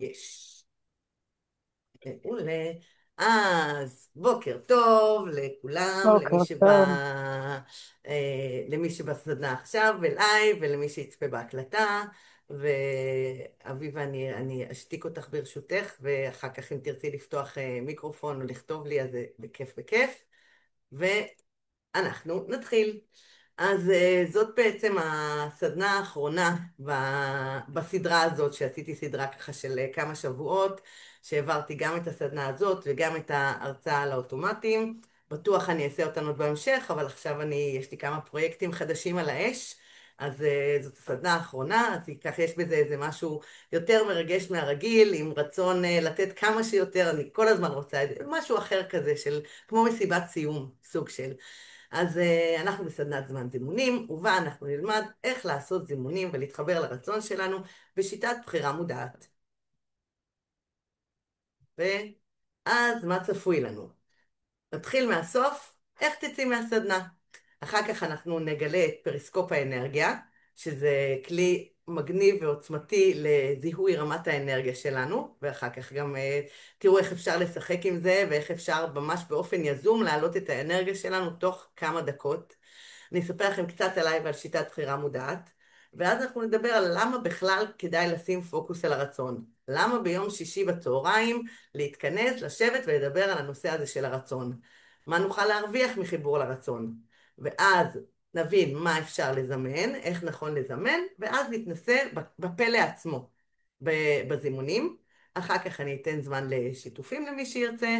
יש. מעולה. אז בוקר טוב לכולם, בוקר טוב. למי שבסדנה עכשיו בלייב ולמי שיצפה בהקלטה. ואביבה, אני אשתיק אותך ברשותך, ואחר כך אם תרצי לפתוח מיקרופון או לכתוב לי, אז זה בכיף בכיף. ואנחנו נתחיל. אז זאת בעצם הסדנה האחרונה בסדרה הזאת, שעשיתי סדרה ככה של כמה שבועות, שהעברתי גם את הסדנה הזאת וגם את ההרצאה על האוטומטים. בטוח אני אעשה אותן עוד בהמשך, אבל עכשיו יש לי כמה פרויקטים חדשים על האש, אז זאת הסדנה האחרונה, אז ככה יש בזה איזה משהו יותר מרגש מהרגיל, עם רצון לתת כמה שיותר, אני כל הזמן רוצה את זה, משהו אחר כזה, כמו מסיבת סיום, סוג של. אז אנחנו בסדנת זמן זימונים, ובה אנחנו נלמד איך לעשות זימונים ולהתחבר לרצון שלנו בשיטת בחירה מודעת. ואז מה צפוי לנו? נתחיל מהסוף, איך תצאי מהסדנה? אחר כך אנחנו נגלה את פריסקופ האנרגיה, שזה כלי מגניב ועוצמתי לזיהוי רמת האנרגיה שלנו, ואחר כך גם תראו איך אפשר לשחק עם זה, ואיך אפשר ממש באופן יזום להעלות את האנרגיה שלנו תוך כמה דקות. אני אספר לכם קצת עליי ועל שיטת בחירה מודעת, ואז אנחנו נדבר על למה בכלל כדאי לשים פוקוס על הרצון. למה ביום שישי בצהריים להתכנס, לשבת ולדבר על הנושא הזה של הרצון. מה נוכל להרוויח מחיבור לרצון. ואז נבין מה אפשר לזמן, איך נכון לזמן, ואז נתנסה בפלא עצמו, בזימונים. אחר כך אני אתן זמן לשיתופים למי שירצה,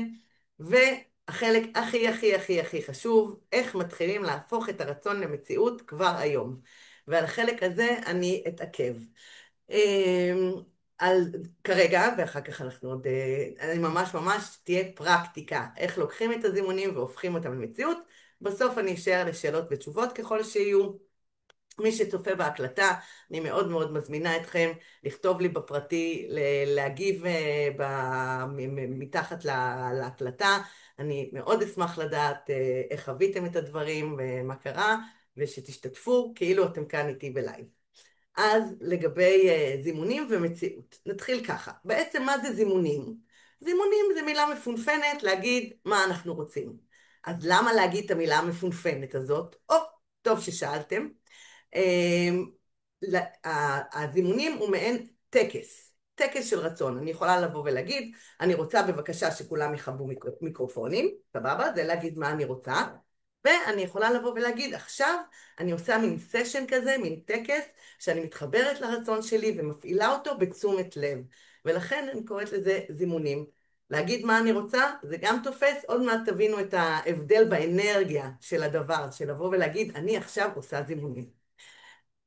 והחלק הכי הכי הכי הכי חשוב, איך מתחילים להפוך את הרצון למציאות כבר היום. ועל החלק הזה אני אתעכב. על כרגע, ואחר כך אנחנו עוד, אני ממש ממש תהיה פרקטיקה, איך לוקחים את הזימונים והופכים אותם למציאות. בסוף אני אשאר לשאלות ותשובות ככל שיהיו. מי שצופה בהקלטה, אני מאוד מאוד מזמינה אתכם לכתוב לי בפרטי, להגיב מתחת להקלטה. אני מאוד אשמח לדעת איך חוויתם את הדברים ומה קרה, ושתשתתפו כאילו אתם כאן איתי בלייב. אז לגבי זימונים ומציאות, נתחיל ככה. בעצם מה זה זימונים? זימונים זה מילה מפונפנת להגיד מה אנחנו רוצים. אז למה להגיד את המילה המפונפנת הזאת? טוב ששאלתם. הזימונים הוא מעין טקס, טקס של רצון. אני יכולה לבוא ולהגיד, אני רוצה בבקשה שכולם יכבו מיקרופונים, סבבה? זה להגיד מה אני רוצה. ואני יכולה לבוא ולהגיד, עכשיו אני עושה מין סשן כזה, מין טקס, שאני מתחברת לרצון שלי ומפעילה אותו בתשומת לב. ולכן אני קוראת לזה זימונים. להגיד מה אני רוצה, זה גם תופס, עוד מעט תבינו את ההבדל באנרגיה של הדבר, של לבוא ולהגיד, אני עכשיו עושה זימונים.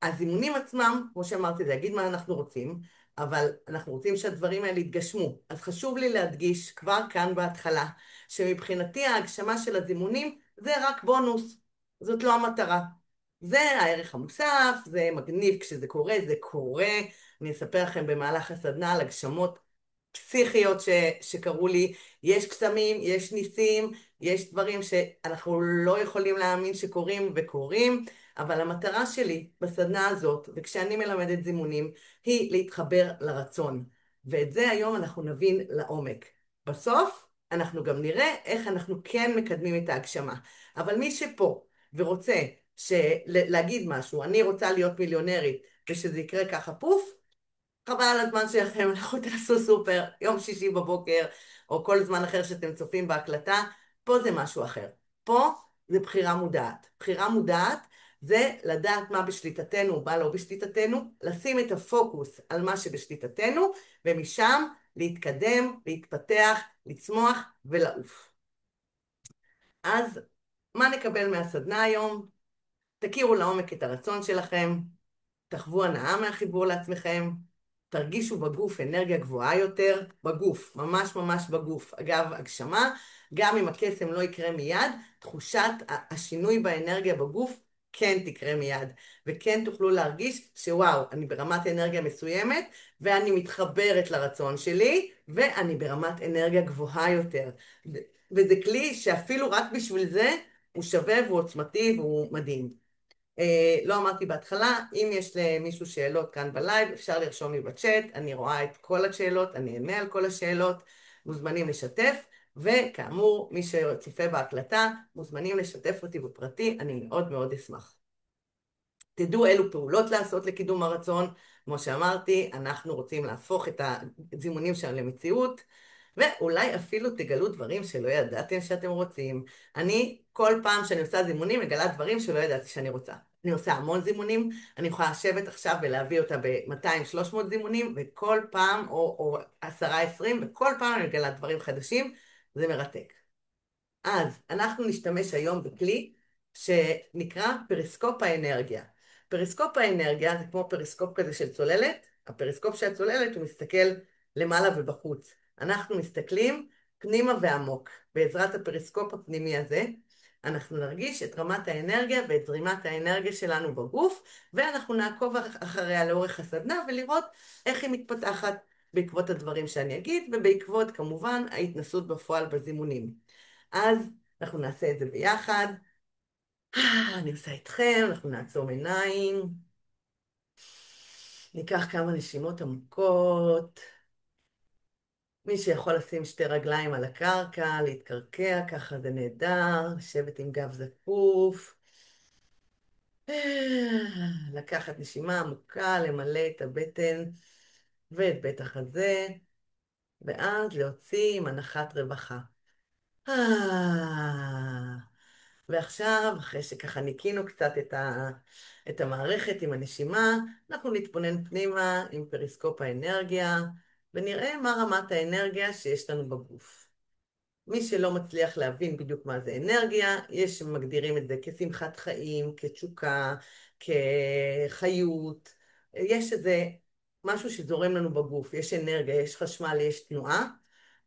הזימונים עצמם, כמו שאמרתי, זה להגיד מה אנחנו רוצים, אבל אנחנו רוצים שהדברים האלה יתגשמו. אז חשוב לי להדגיש כבר כאן בהתחלה, שמבחינתי ההגשמה של הזימונים זה רק בונוס, זאת לא המטרה. זה הערך המוסף, זה מגניב כשזה קורה, זה קורה. אני אספר לכם במהלך הסדנה על הגשמות פסיכיות שקרו לי. יש קסמים, יש ניסים, יש דברים שאנחנו לא יכולים להאמין שקורים וקורים, אבל המטרה שלי בסדנה הזאת, וכשאני מלמדת זימונים, היא להתחבר לרצון. ואת זה היום אנחנו נבין לעומק. בסוף אנחנו גם נראה איך אנחנו כן מקדמים את ההגשמה. אבל מי שפה ורוצה להגיד משהו, אני רוצה להיות מיליונרית, ושזה יקרה ככה פוף, חבל על הזמן שלכם, לכו תעשו סופר, יום שישי בבוקר, או כל זמן אחר שאתם צופים בהקלטה. פה זה משהו אחר. פה זה בחירה מודעת. בחירה מודעת זה לדעת מה בשליטתנו, מה לא בשליטתנו, לשים את הפוקוס על מה שבשליטתנו, ומשם להתקדם, להתפתח, לצמוח ולעוף. אז מה נקבל מהסדנה היום? תכירו לעומק את הרצון שלכם, תחוו הנאה מהחיבור לעצמכם, תרגישו בגוף אנרגיה גבוהה יותר, בגוף, ממש ממש בגוף. אגב, הגשמה, גם אם הקסם לא יקרה מיד, תחושת השינוי באנרגיה בגוף כן תקרה מיד, וכן תוכלו להרגיש שוואו, אני ברמת אנרגיה מסוימת, ואני מתחברת לרצון שלי, ואני ברמת אנרגיה גבוהה יותר. וזה כלי שאפילו רק בשביל זה, הוא שווה והוא עוצמתי והוא מדהים. לא אמרתי בהתחלה, אם יש למישהו שאלות כאן בלייב, אפשר לרשום לי בצ'אט, אני רואה את כל השאלות, אני אענה על כל השאלות, מוזמנים לשתף, וכאמור, מי שצופה בהקלטה, מוזמנים לשתף אותי בפרטי, אני מאוד מאוד אשמח. תדעו אילו פעולות לעשות לקידום הרצון. כמו שאמרתי, אנחנו רוצים להפוך את הזימונים שלנו למציאות, ואולי אפילו תגלו דברים שלא ידעתם שאתם רוצים. אני, כל פעם שאני עושה זימונים, מגלה דברים שלא ידעתי שאני רוצה. אני עושה המון זימונים, אני יכולה לשבת עכשיו ולהביא אותה ב-200-300 זימונים, וכל פעם, או 10-20, וכל פעם אני מגלה דברים חדשים, זה מרתק. אז אנחנו נשתמש היום בכלי שנקרא פריסקופ האנרגיה. פריסקופ האנרגיה זה כמו פריסקופ כזה של צוללת. הפריסקופ של הצוללת הוא מסתכל למעלה ובחוץ. אנחנו מסתכלים פנימה ועמוק. בעזרת הפריסקופ הפנימי הזה, אנחנו נרגיש את רמת האנרגיה ואת זרימת האנרגיה שלנו בגוף, ואנחנו נעקוב אחריה לאורך הסדנה ולראות איך היא מתפתחת בעקבות הדברים שאני אגיד, ובעקבות כמובן ההתנסות בפועל בזימונים. אז אנחנו נעשה את זה ביחד. אני עושה איתכם, אנחנו נעצום עיניים. ניקח כמה נשימות עמוקות. מי שיכול לשים שתי רגליים על הקרקע, להתקרקע, ככה זה נהדר. לשבת עם גב זקוף. לקחת נשימה עמוקה, למלא את הבטן ואת בית החזה, ואז להוציא עם הנחת רווחה. ועכשיו, אחרי שככה ניקינו קצת את המערכת עם הנשימה, אנחנו נתבונן פנימה עם פריסקופ האנרגיה, ונראה מה רמת האנרגיה שיש לנו בגוף. מי שלא מצליח להבין בדיוק מה זה אנרגיה, יש שמגדירים את זה כשמחת חיים, כתשוקה, כחיות. יש איזה משהו שזורם לנו בגוף, יש אנרגיה, יש חשמל, יש תנועה.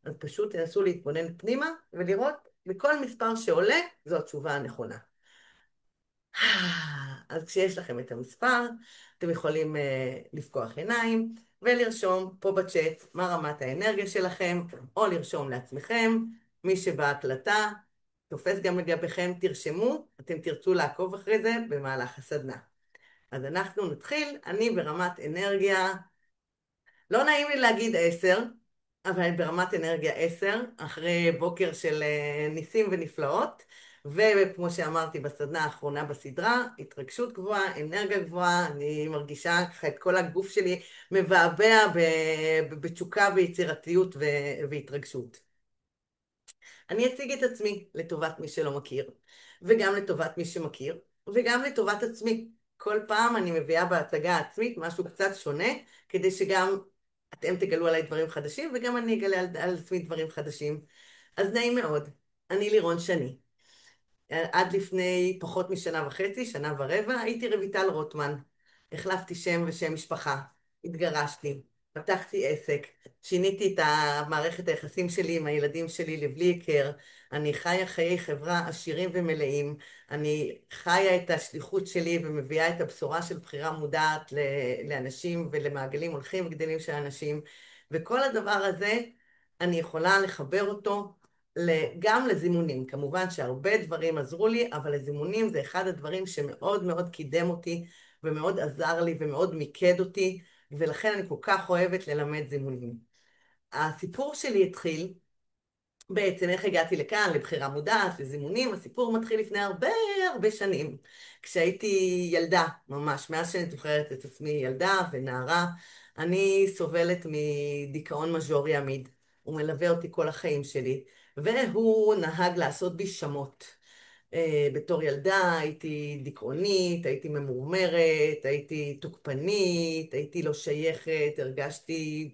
אז פשוט תנסו להתבונן פנימה ולראות בכל מספר שעולה, זו התשובה הנכונה. אז כשיש לכם את המספר, אתם יכולים לפקוח עיניים ולרשום פה בצ'אט מה רמת האנרגיה שלכם, או לרשום לעצמכם. מי שבהקלטה תופס גם לגביכם, תרשמו, אתם תרצו לעקוב אחרי זה במהלך הסדנה. אז אנחנו נתחיל, אני ברמת אנרגיה, לא נעים לי להגיד 10, אבל אני ברמת אנרגיה 10, אחרי בוקר של ניסים ונפלאות, וכמו שאמרתי בסדנה האחרונה בסדרה, התרגשות גבוהה, אנרגיה גבוהה, אני מרגישה ככה את כל הגוף שלי מבעבע בתשוקה ויצירתיות והתרגשות. אני אציג את עצמי לטובת מי שלא מכיר, וגם לטובת מי שמכיר, וגם לטובת עצמי. כל פעם אני מביאה בהצגה העצמית משהו קצת שונה, כדי שגם אתם תגלו עליי דברים חדשים, וגם אני אגלה על עצמי דברים חדשים. אז נעים מאוד, אני לירון שני. עד לפני פחות משנה וחצי, שנה ורבע, הייתי רויטל רוטמן. החלפתי שם ושם משפחה, התגרשתי, פתחתי עסק, שיניתי את מערכת היחסים שלי עם הילדים שלי לבלי היכר, אני חיה חיי חברה עשירים ומלאים, אני חיה את השליחות שלי ומביאה את הבשורה של בחירה מודעת לאנשים ולמעגלים הולכים וגדלים של אנשים, וכל הדבר הזה אני יכולה לחבר אותו גם לזימונים. כמובן שהרבה דברים עזרו לי, אבל לזימונים זה אחד הדברים שמאוד מאוד קידם אותי, ומאוד עזר לי ומאוד מיקד אותי, ולכן אני כל כך אוהבת ללמד זימונים. הסיפור שלי התחיל, בעצם איך הגעתי לכאן, לבחירה מודעת, לזימונים, הסיפור מתחיל לפני הרבה הרבה שנים, כשהייתי ילדה, ממש, מאז שאני זוכרת את עצמי ילדה ונערה, אני סובלת מדיכאון מז'ורי עמיד, הוא מלווה אותי כל החיים שלי, והוא נהג לעשות בי שמות. בתור ילדה הייתי דיכאונית, הייתי ממורמרת, הייתי תוקפנית, הייתי לא שייכת, הרגשתי,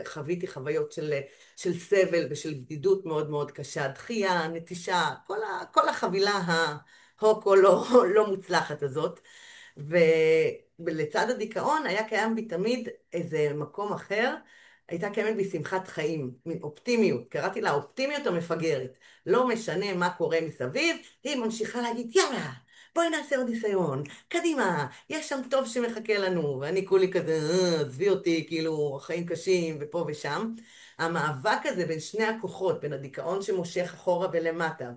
חוויתי חוויות של סבל ושל בדידות מאוד מאוד קשה, דחייה, נטישה, כל החבילה ההוקו לא מוצלחת הזאת. ולצד הדיכאון היה קיים בי תמיד איזה מקום אחר, הייתה קיימת בי שמחת חיים, מין אופטימיות, קראתי לה אופטימיות המפגרת. לא משנה מה קורה מסביב, היא ממשיכה להגיד יאללה, בואי נעשה עוד ניסיון, קדימה, יש שם טוב שמחכה לנו, ואני כולי כזה, עזבי אותי, כאילו, חיים קשים, ופה ושם. המאבק הזה בין שני הכוחות, בין הדיכאון שמושך אחורה ולמטה,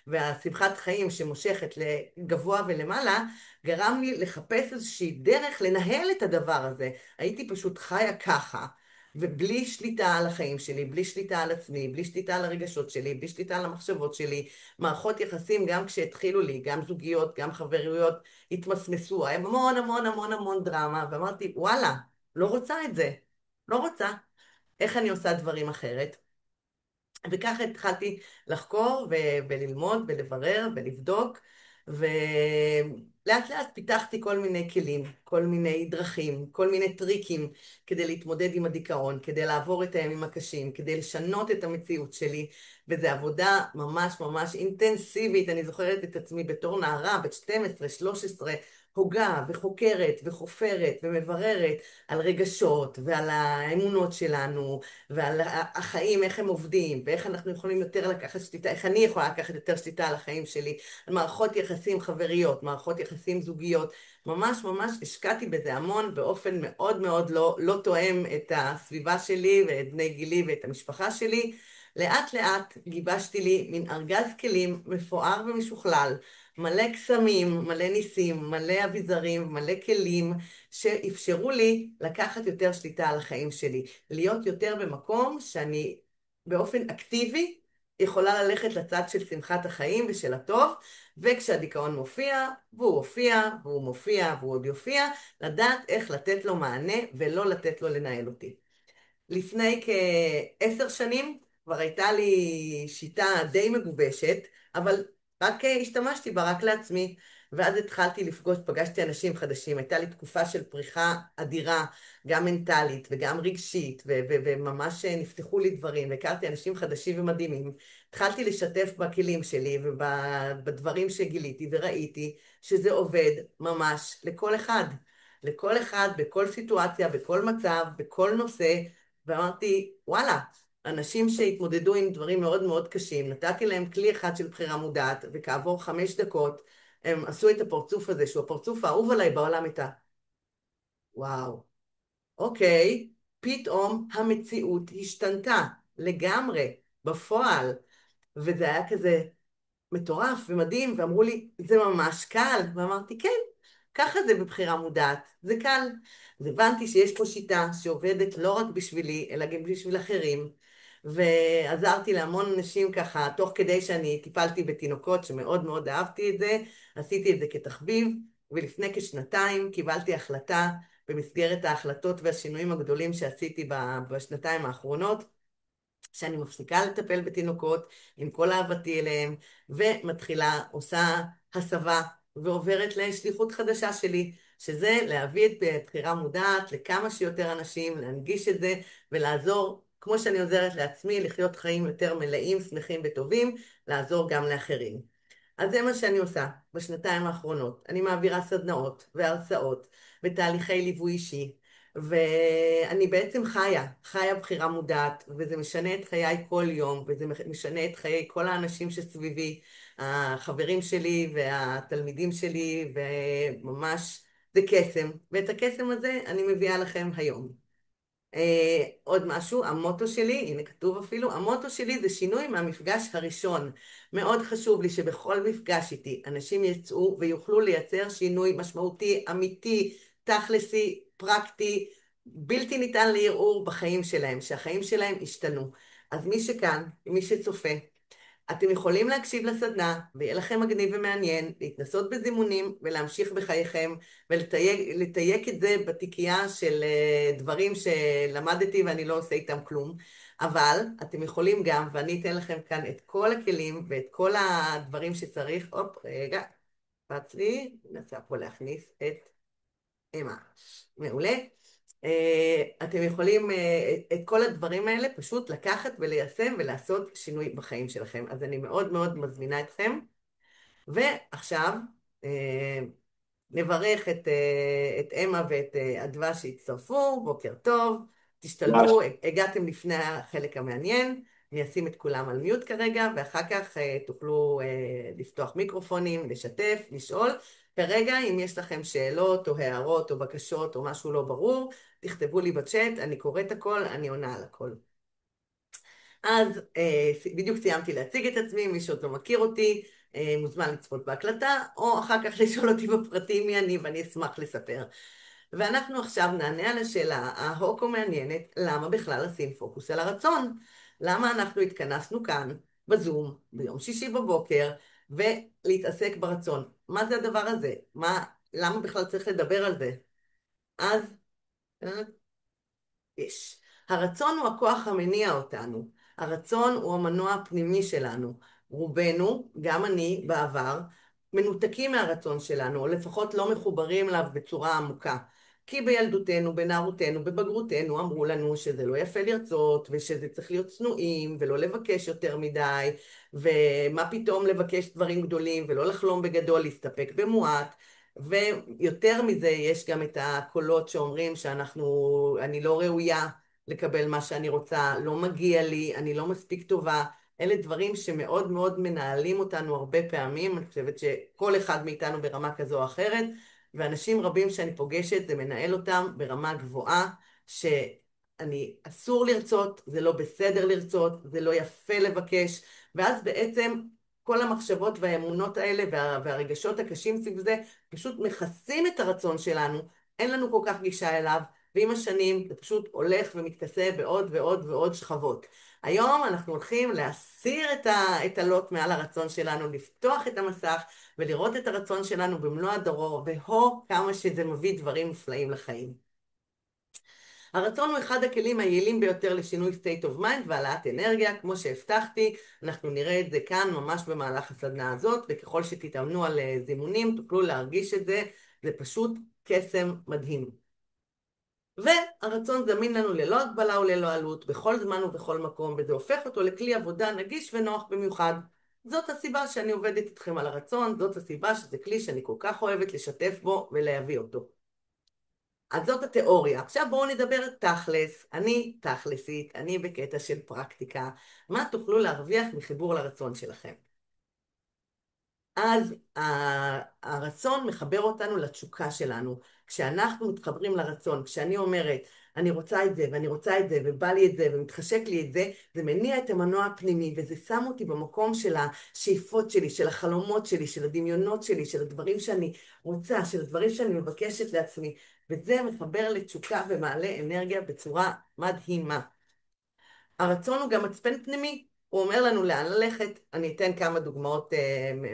והשמחת חיים שמושכת לגבוה ולמעלה, גרם לי לחפש איזושהי דרך לנהל את הדבר הזה. הייתי פשוט חיה ככה. ובלי שליטה על החיים שלי, בלי שליטה על עצמי, בלי שליטה על הרגשות שלי, בלי שליטה על המחשבות שלי, מערכות יחסים גם כשהתחילו לי, גם זוגיות, גם חברויות, התמסמסו, היה המון המון המון המון דרמה, ואמרתי, וואלה, לא רוצה את זה, לא רוצה. איך אני עושה דברים אחרת? וככה התחלתי לחקור וללמוד ולברר ולבדוק, ולאט לאט פיתחתי כל מיני כלים, כל מיני דרכים, כל מיני טריקים כדי להתמודד עם הדיכאון, כדי לעבור את הימים הקשים, כדי לשנות את המציאות שלי, וזו עבודה ממש ממש אינטנסיבית. אני זוכרת את עצמי בתור נערה, בת 12, 13, הוגה וחוקרת וחופרת ומבררת על רגשות ועל האמונות שלנו, ועל החיים, איך הם עובדים, ואיך אנחנו יכולים יותר לקחת שליטה, איך אני יכולה לקחת יותר שליטה על החיים שלי, על מערכות יחסים חבריות, מערכות יחסים זוגיות. ממש ממש השקעתי בזה המון, באופן מאוד מאוד לא תואם את הסביבה שלי ואת בני גילי ואת המשפחה שלי. לאט לאט גיבשתי לי מין ארגז כלים מפואר ומשוכלל, מלא קסמים, מלא ניסים, מלא אביזרים, מלא כלים, שאפשרו לי לקחת יותר שליטה על החיים שלי, להיות יותר במקום שאני באופן אקטיבי יכולה ללכת לצד של שמחת החיים ושל הטוב, וכשהדיכאון מופיע, והוא הופיע, והוא מופיע, והוא עוד יופיע, לדעת איך לתת לו מענה ולא לתת לו לנהל אותי. לפני כ10 שנים כבר הייתה לי שיטה די מגובשת, אבל רק השתמשתי בה רק לעצמי, ואז התחלתי פגשתי אנשים חדשים, הייתה לי תקופה של פריחה אדירה, גם מנטלית וגם רגשית, וממש נפתחו לי דברים, והכרתי אנשים חדשים ומדהימים. התחלתי לשתף בכלים שלי ובדברים שגיליתי, וראיתי שזה עובד ממש לכל אחד. לכל אחד, בכל סיטואציה, בכל מצב, בכל נושא, ואמרתי, וואלה, אנשים שהתמודדו עם דברים מאוד מאוד קשים, נתתי להם כלי אחד של בחירה מודעת, וכעבור 5 דקות הם עשו את הפרצוף הזה, שהוא הפרצוף האהוב עליי בעולם, את וואו, אוקיי, פתאום המציאות השתנתה לגמרי, בפועל, וזה היה כזה מטורף ומדהים, ואמרו לי, זה ממש קל, ואמרתי, כן, ככה זה בבחירה מודעת, זה קל. אז הבנתי שיש פה שיטה שעובדת לא רק בשבילי, אלא גם בשביל אחרים, ועזרתי להמון אנשים ככה, תוך כדי שאני טיפלתי בתינוקות, שמאוד מאוד אהבתי את זה, עשיתי את זה כתחביב, ולפני כ2 שנתיים קיבלתי החלטה, במסגרת ההחלטות והשינויים הגדולים שעשיתי בשנתיים האחרונות, שאני מפסיקה לטפל בתינוקות עם כל אהבתי אליהם, ומתחילה, עושה הסבה, ועוברת לשליחות חדשה שלי, שזה להביא את בחירה מודעת לכמה שיותר אנשים, להנגיש את זה, ולעזור, כמו שאני עוזרת לעצמי, לחיות חיים יותר מלאים, שמחים וטובים, לעזור גם לאחרים. אז זה מה שאני עושה בשנתיים האחרונות. אני מעבירה סדנאות והרצאות ותהליכי ליווי אישי, ואני בעצם חיה בחירה מודעת, וזה משנה את חיי כל יום, וזה משנה את חיי כל האנשים שסביבי, החברים שלי והתלמידים שלי, וממש זה קסם, ואת הקסם הזה אני מביאה לכם היום. עוד משהו, המוטו שלי, הנה כתוב אפילו, המוטו שלי זה שינוי מהמפגש הראשון. מאוד חשוב לי שבכל מפגש איתי אנשים יצאו ויוכלו לייצר שינוי משמעותי, אמיתי, תכלסי, פרקטי, בלתי ניתן לערעור בחיים שלהם, שהחיים שלהם השתנו. אז מי שכאן, מי שצופה, אתם יכולים להקשיב לסדנה, ויהיה לכם מגניב ומעניין, להתנסות בזימונים ולהמשיך בחייכם, ולתייק את זה בתיקייה של דברים שלמדתי ואני לא עושה איתם כלום. אבל אתם יכולים גם, ואני אתן לכם כאן את כל הכלים ואת כל הדברים שצריך. הופ, רגע, קפץ לי, ננסה פה להכניס את אמה. מעולה. אתם יכולים את כל הדברים האלה פשוט לקחת וליישם ולעשות שינוי בחיים שלכם. אז אני מאוד מאוד מזמינה אתכם. ועכשיו נברך את אמה ואת אדווה שהצטרפו. בוקר טוב, ממש, תשתלבו, הגעתם לפני החלק המעניין. אני אשים את כולם על מיוט כרגע, ואחר כך תוכלו לפתוח מיקרופונים, לשתף, לשאול. כרגע, אם יש לכם שאלות או הערות או בקשות או משהו לא ברור, תכתבו לי בצ'אט, אני קוראת הכל, אני עונה על הכל. אז בדיוק סיימתי להציג את עצמי, מי שעוד לא מכיר אותי, מוזמן לצפות בהקלטה, או אחר כך לשאול אותי בפרטים מי אני, ואני אשמח לספר. ואנחנו עכשיו נענה על השאלה ההוקו מעניינת, למה בכלל לשים פוקוס על הרצון? למה אנחנו התכנסנו כאן, בזום, ביום שישי בבוקר, ולהתעסק ברצון? מה זה הדבר הזה? למה בכלל צריך לדבר על זה? אז יש. הרצון הוא הכוח המניע אותנו. הרצון הוא המנוע הפנימי שלנו. רובנו, גם אני בעבר, מנותקים מהרצון שלנו, או לפחות לא מחוברים אליו בצורה עמוקה. כי בילדותנו, בנערותנו, בבגרותנו, אמרו לנו שזה לא יפה לרצות, ושזה צריך להיות צנועים, ולא לבקש יותר מדי, ומה פתאום לבקש דברים גדולים, ולא לחלום בגדול, להסתפק במועט. ויותר מזה יש גם את הקולות שאומרים אני לא ראויה לקבל מה שאני רוצה, לא מגיע לי, אני לא מספיק טובה. אלה דברים שמאוד מאוד מנהלים אותנו הרבה פעמים. אני חושבת שכל אחד מאיתנו ברמה כזו או אחרת, ואנשים רבים שאני פוגשת זה מנהל אותם ברמה גבוהה, אסור לרצות, זה לא בסדר לרצות, זה לא יפה לבקש, ואז בעצם כל המחשבות והאמונות האלה והרגשות הקשים סביב זה פשוט מכסים את הרצון שלנו, אין לנו כל כך גישה אליו, ועם השנים זה פשוט הולך ומתכסה בעוד ועוד ועוד שכבות. היום אנחנו הולכים להסיר את הלוט מעל הרצון שלנו, לפתוח את המסך ולראות את הרצון שלנו במלוא הדרו, והו כמה שזה מביא דברים נפלאים לחיים. הרצון הוא אחד הכלים היעילים ביותר לשינוי state of mind והעלאת אנרגיה. כמו שהבטחתי, אנחנו נראה את זה כאן ממש במהלך הסדנה הזאת, וככל שתתאמנו על זימונים תוכלו להרגיש את זה, זה פשוט קסם מדהים. והרצון זמין לנו ללא הגבלה וללא עלות, בכל זמן ובכל מקום, וזה הופך אותו לכלי עבודה נגיש ונוח במיוחד. זאת הסיבה שאני עובדת איתכם על הרצון, זאת הסיבה שזה כלי שאני כל כך אוהבת לשתף בו ולהביא אותו. אז זאת התיאוריה. עכשיו בואו נדבר תכלס. אני תכלסית, אני בקטע של פרקטיקה. מה תוכלו להרוויח מחיבור לרצון שלכם? אז הרצון מחבר אותנו לתשוקה שלנו. כשאנחנו מתחברים לרצון, כשאני אומרת, אני רוצה את זה, ואני רוצה את זה, ובא לי את זה, ומתחשק לי את זה, זה מניע את המנוע הפנימי, וזה שם אותי במקום של השאיפות שלי, של החלומות שלי, של הדמיונות שלי, של הדברים שאני רוצה, של הדברים שאני מבקשת לעצמי, וזה מחבר לתשוקה ומעלה אנרגיה בצורה מדהימה. הרצון הוא גם מצפן פנימי, הוא אומר לנו לאן ללכת. אני אתן כמה דוגמאות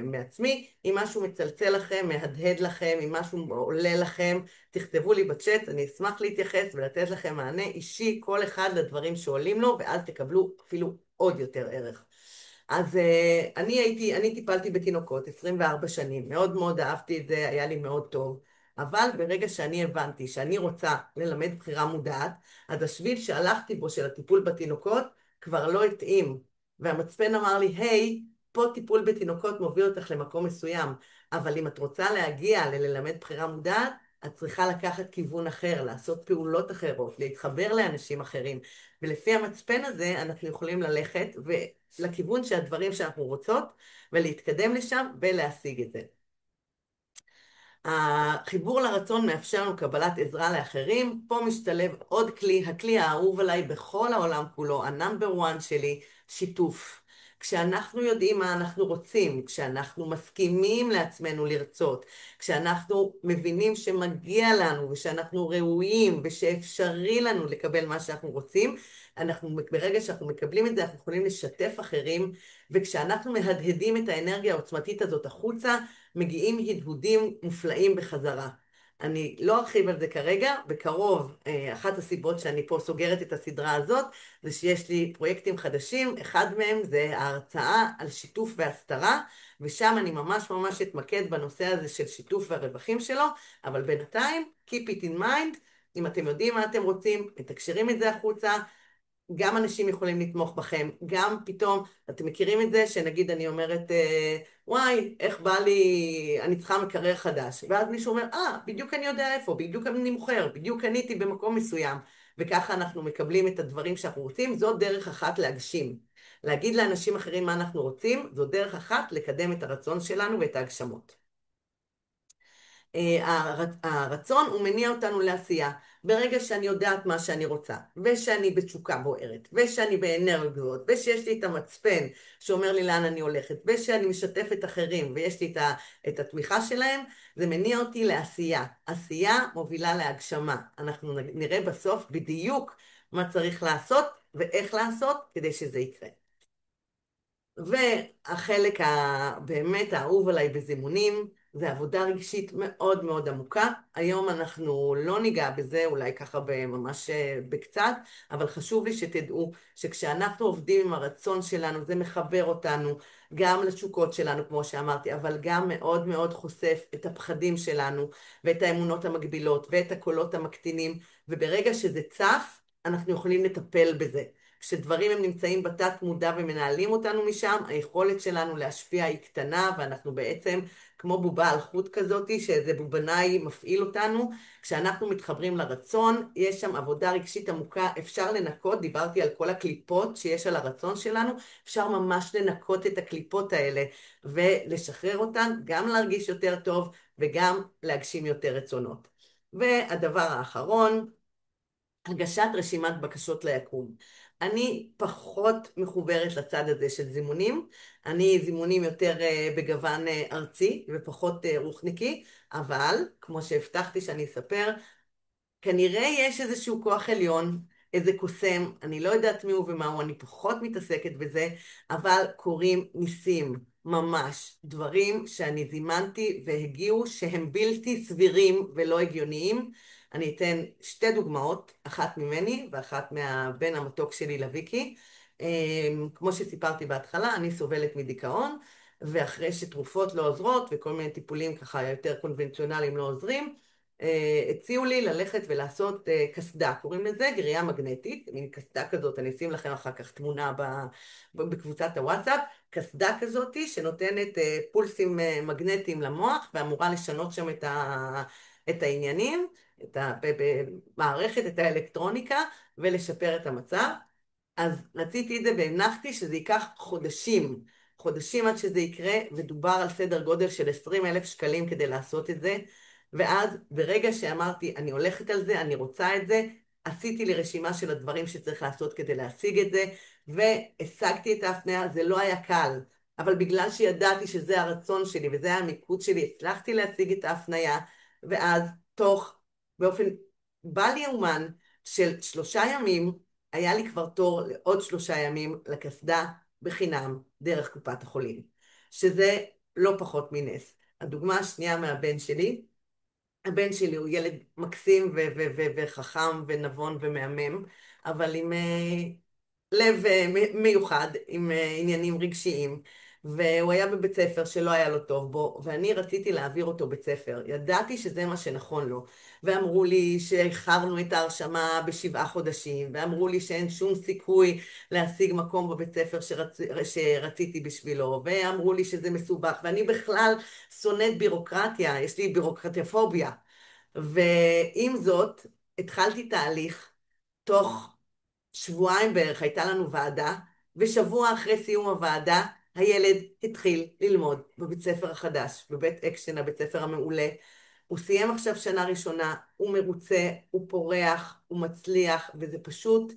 מעצמי. אם משהו מצלצל לכם, מהדהד לכם, אם משהו עולה לכם, תכתבו לי בצ'אט, אני אשמח להתייחס ולתת לכם מענה אישי, כל אחד לדברים שעולים לו, ואז תקבלו אפילו עוד יותר ערך. אז אני טיפלתי בתינוקות 24 שנים, מאוד מאוד אהבתי את זה, היה לי מאוד טוב. אבל ברגע שאני הבנתי שאני רוצה ללמד בחירה מודעת, אז השביל שהלכתי בו של הטיפול בתינוקות כבר לא התאים. והמצפן אמר לי, היי, פה טיפול בתינוקות מוביל אותך למקום מסוים, אבל אם את רוצה להגיע ללמד בחירה מודעת, את צריכה לקחת כיוון אחר, לעשות פעולות אחרות, להתחבר לאנשים אחרים. ולפי המצפן הזה אנחנו יכולים ללכת לכיוון של הדברים שאנחנו רוצות, ולהתקדם לשם ולהשיג את זה. החיבור לרצון מאפשר לנו קבלת עזרה לאחרים. פה משתלב עוד כלי, הכלי האהוב עליי בכל העולם כולו, הנאמבר 1 שלי, שיתוף. כשאנחנו יודעים מה אנחנו רוצים, כשאנחנו מסכימים לעצמנו לרצות, כשאנחנו מבינים שמגיע לנו ושאנחנו ראויים ושאפשרי לנו לקבל מה שאנחנו רוצים, ברגע שאנחנו מקבלים את זה, אנחנו יכולים לשתף אחרים, וכשאנחנו מהדהדים את האנרגיה העוצמתית הזאת החוצה, מגיעים הדהודים מופלאים בחזרה. אני לא ארחיב על זה כרגע, בקרוב, אחת הסיבות שאני פה סוגרת את הסדרה הזאת, זה שיש לי פרויקטים חדשים, אחד מהם זה ההרצאה על שיתוף והסתרה, ושם אני ממש ממש אתמקד בנושא הזה של שיתוף והרווחים שלו, אבל בינתיים, keep it in mind, אם אתם יודעים מה אתם רוצים, מתקשרים את זה החוצה, גם אנשים יכולים לתמוך בכם, גם פתאום, אתם מכירים את זה שנגיד אני אומרת, וואי, איך בא לי, אני צריכה מקרר חדש, ואז מישהו אומר, בדיוק אני יודע איפה, בדיוק אני מוכר, בדיוק קניתי במקום מסוים, וככה אנחנו מקבלים את הדברים שאנחנו רוצים. זו דרך אחת להגשים. להגיד לאנשים אחרים מה אנחנו רוצים, זו דרך אחת לקדם את הרצון שלנו ואת ההגשמות. הרצון הוא מניע אותנו לעשייה. ברגע שאני יודעת מה שאני רוצה, ושאני בתשוקה בוערת, ושאני באנרגיות, ושיש לי את המצפן שאומר לי לאן אני הולכת, ושאני משתפת אחרים, ויש לי את התמיכה שלהם, זה מניע אותי לעשייה. עשייה מובילה להגשמה. אנחנו נראה בסוף בדיוק מה צריך לעשות, ואיך לעשות כדי שזה יקרה. והחלק הבאמת האהוב עליי בזימונים, זה עבודה רגשית מאוד מאוד עמוקה. היום אנחנו לא ניגע בזה, אולי ככה ממש בקצת, אבל חשוב לי שתדעו שכשאנחנו עובדים עם הרצון שלנו, זה מחבר אותנו גם לתשוקות שלנו, כמו שאמרתי, אבל גם מאוד מאוד חושף את הפחדים שלנו, ואת האמונות המגבילות, ואת הקולות המקטינים, וברגע שזה צף, אנחנו יכולים לטפל בזה. כשדברים הם נמצאים בתת מודע ומנהלים אותנו משם, היכולת שלנו להשפיע היא קטנה, ואנחנו בעצם כמו בובה על חוט כזאת, שאיזה בובנאי מפעיל אותנו. כשאנחנו מתחברים לרצון, יש שם עבודה רגשית עמוקה, אפשר לנקות, דיברתי על כל הקליפות שיש על הרצון שלנו, אפשר ממש לנקות את הקליפות האלה, ולשחרר אותן, גם להרגיש יותר טוב, וגם להגשים יותר רצונות. והדבר האחרון, הגשת רשימת בקשות ליקום. אני פחות מחוברת לצד הזה של זימונים, אני זימונים יותר בגוון ארצי ופחות רוחניקי, אבל כמו שהבטחתי שאני אספר, כנראה יש איזשהו כוח עליון, איזה קוסם, אני לא יודעת מי הוא ומה הוא, אני פחות מתעסקת בזה, אבל קורים ניסים, ממש, דברים שאני זימנתי והגיעו שהם בלתי סבירים ולא הגיוניים. אני אתן שתי דוגמאות, אחת ממני ואחת מהבן המתוק שלי לויקי. כמו שסיפרתי בהתחלה, אני סובלת מדיכאון, ואחרי שתרופות לא עוזרות וכל מיני טיפולים ככה יותר קונבנציונליים לא עוזרים, הציעו לי ללכת ולעשות קסדה, קוראים לזה גריעה מגנטית, מין קסדה כזאת, אני אשים לכם אחר כך תמונה בקבוצת הוואטסאפ, קסדה כזאת שנותנת פולסים מגנטיים למוח, ואמורה לשנות שם את העניינים, במערכת, את האלקטרוניקה, ולשפר את המצב. אז רציתי את זה והנחתי שזה ייקח חודשים, חודשים עד שזה יקרה, ודובר על סדר גודל של 20,000 שקלים כדי לעשות את זה. ואז ברגע שאמרתי אני הולכת על זה, אני רוצה את זה, עשיתי לי רשימה של הדברים שצריך לעשות כדי להשיג את זה, והשגתי את ההפניה. זה לא היה קל, אבל בגלל שידעתי שזה הרצון שלי וזה היה המיקוד שלי, הצלחתי להשיג את ההפניה, ואז באופן בל יאומן של 3 ימים, היה לי כבר תור לעוד 3 ימים לקסדה בחינם דרך קופת החולים, שזה לא פחות מנס. הדוגמה השנייה מהבן שלי, הבן שלי הוא ילד מקסים וחכם ונבון ומהמם, אבל עם לב מיוחד, עם עניינים רגשיים, והוא היה בבית ספר שלא היה לו טוב בו, ואני רציתי להעביר אותו בית ספר. ידעתי שזה מה שנכון לו, ואמרו לי שאיחרנו את ההרשמה ב7 חודשים, ואמרו לי שאין שום סיכוי להשיג מקום בבית ספר שרציתי בשבילו, ואמרו לי שזה מסובך, ואני בכלל שונאת בירוקרטיה, יש לי בירוקרטיופוביה. ועם זאת, התחלתי תהליך. תוך שבועיים בערך הייתה לנו ועדה, ושבוע אחרי סיום הוועדה, הילד התחיל ללמוד בבית ספר החדש, בבית אקשן, הבית ספר המעולה. הוא סיים עכשיו שנה ראשונה, הוא מרוצה, הוא פורח, הוא מצליח, וזה פשוט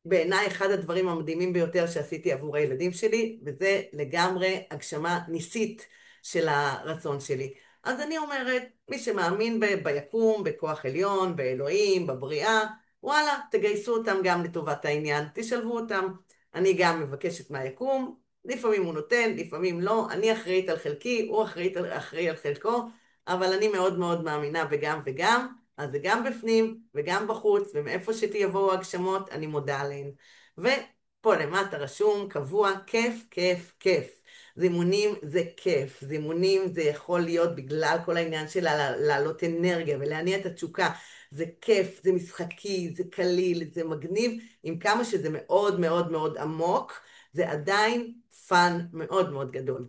בעיניי אחד הדברים המדהימים ביותר שעשיתי עבור הילדים שלי, וזה לגמרי הגשמה ניסית של הרצון שלי. אז אני אומרת, מי שמאמין ביקום, בכוח עליון, באלוהים, בבריאה, וואלה, תגייסו אותם גם לטובת העניין, תשלבו אותם. אני גם מבקשת מהיקום, לפעמים הוא נותן, לפעמים לא, אני אחראית על חלקי, הוא אחראי על חלקו, אבל אני מאוד מאוד מאמינה בגם וגם, אז זה גם בפנים וגם בחוץ, ומאיפה שתיבואו הגשמות, אני מודה עליהן. ופה למטה רשום, קבוע, כיף, כיף, כיף. זימונים זה כיף, זימונים זה יכול להיות בגלל כל העניין של להעלות אנרגיה ולהניע את התשוקה. זה כיף, זה משחקי, זה קליל, זה מגניב, עם כמה שזה מאוד מאוד מאוד עמוק, זה עדיין פן מאוד מאוד גדול.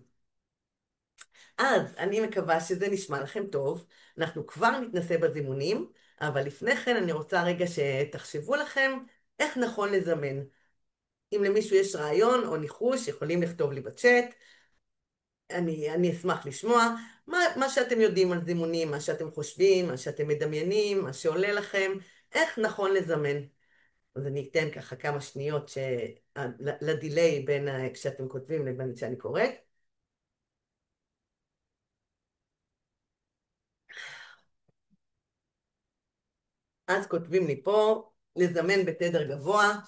אז אני מקווה שזה נשמע לכם טוב, אנחנו כבר נתנסה בזימונים, אבל לפני כן אני רוצה רגע שתחשבו לכם איך נכון לזמן. אם למישהו יש רעיון או ניחוש, יכולים לכתוב לי בצ'אט. אני אשמח לשמוע מה שאתם יודעים על זימונים, מה שאתם חושבים, מה שאתם מדמיינים, מה שעולה לכם, איך נכון לזמן. אז אני אתן ככה כמה שניות לדיליי בין כשאתם כותבים לבין שאני קוראת. אז כותבים לי פה לזמן בתדר גבוה,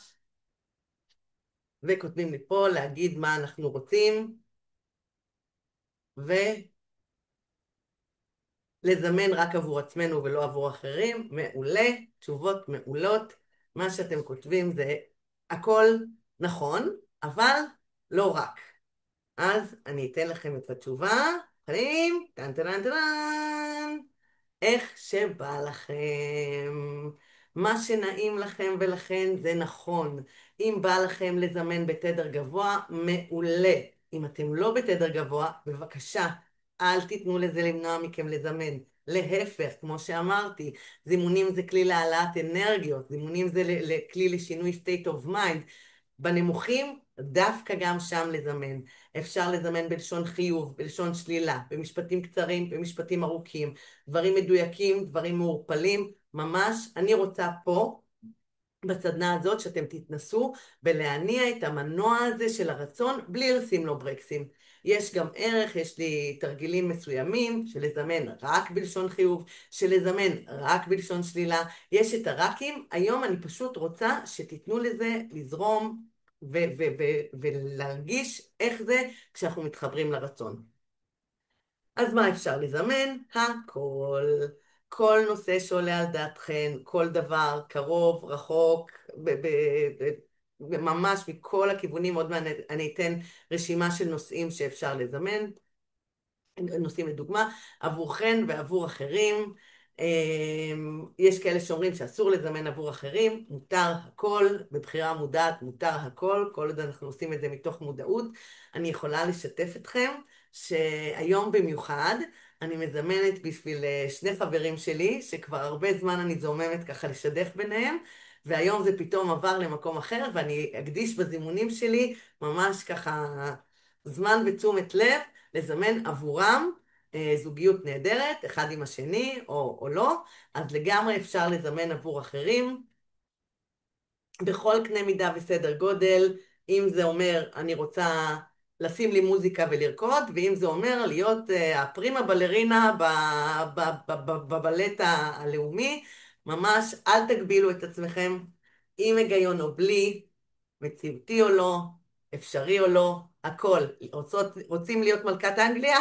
וכותבים לי פה להגיד מה אנחנו רוצים, ולזמן רק עבור עצמנו ולא עבור אחרים. מעולה, תשובות מעולות. מה שאתם כותבים זה הכל נכון, אבל לא רק. אז אני אתן לכם את התשובה. חיים, טן טן טן. איך שבא לכם. מה שנעים לכם ולכן זה נכון. אם בא לכם לזמן בתדר גבוה, מעולה. אם אתם לא בתדר גבוה, בבקשה, אל תיתנו לזה למנוע מכם לזמן. להפך, כמו שאמרתי, זימונים זה כלי להעלאת אנרגיות, זימונים זה כלי לשינוי state of mind. בנמוכים, דווקא גם שם לזמן. אפשר לזמן בלשון חיוב, בלשון שלילה, במשפטים קצרים, במשפטים ארוכים, דברים מדויקים, דברים מעורפלים, ממש. אני רוצה פה, בסדנה הזאת, שאתם תתנסו בלהניע את המנוע הזה של הרצון, בלי לשים לו ברקסים. יש גם ערך, יש לי תרגילים מסוימים, של לזמן רק בלשון חיוב, של לזמן רק בלשון שלילה. יש את הרקים, היום אני פשוט רוצה שתיתנו לזה לזרום, ולהרגיש איך זה כשאנחנו מתחברים לרצון. אז מה אפשר לזמן? הכל. כל נושא שעולה על דעתכן, כל דבר, קרוב, רחוק, ממש מכל הכיוונים. עוד מעט אני אתן רשימה של נושאים שאפשר לזמן. נושאים לדוגמה, עבורכן ועבור אחרים. יש כאלה שאומרים שאסור לזמן עבור אחרים, מותר הכל, בבחירה מודעת מותר הכל, כל עוד אנחנו עושים את זה מתוך מודעות. אני יכולה לשתף אתכם שהיום במיוחד אני מזמנת בשביל שני חברים שלי, שכבר הרבה זמן אני זוממת ככה לשדך ביניהם, והיום זה פתאום עבר למקום אחר, ואני אקדיש בזימונים שלי ממש ככה זמן ותשומת לב, לזמן עבורם זוגיות נהדרת, אחד עם השני או לא. אז לגמרי אפשר לזמן עבור אחרים, בכל קנה מידה וסדר גודל. אם זה אומר אני רוצה לשים לי מוזיקה ולרקוד, ואם זה אומר להיות הפרימה בלרינה בבלט הלאומי. ממש אל תגבילו את עצמכם, עם היגיון או בלי, מציאותי או לא, אפשרי או לא, הכל. רוצים להיות מלכת אנגליה?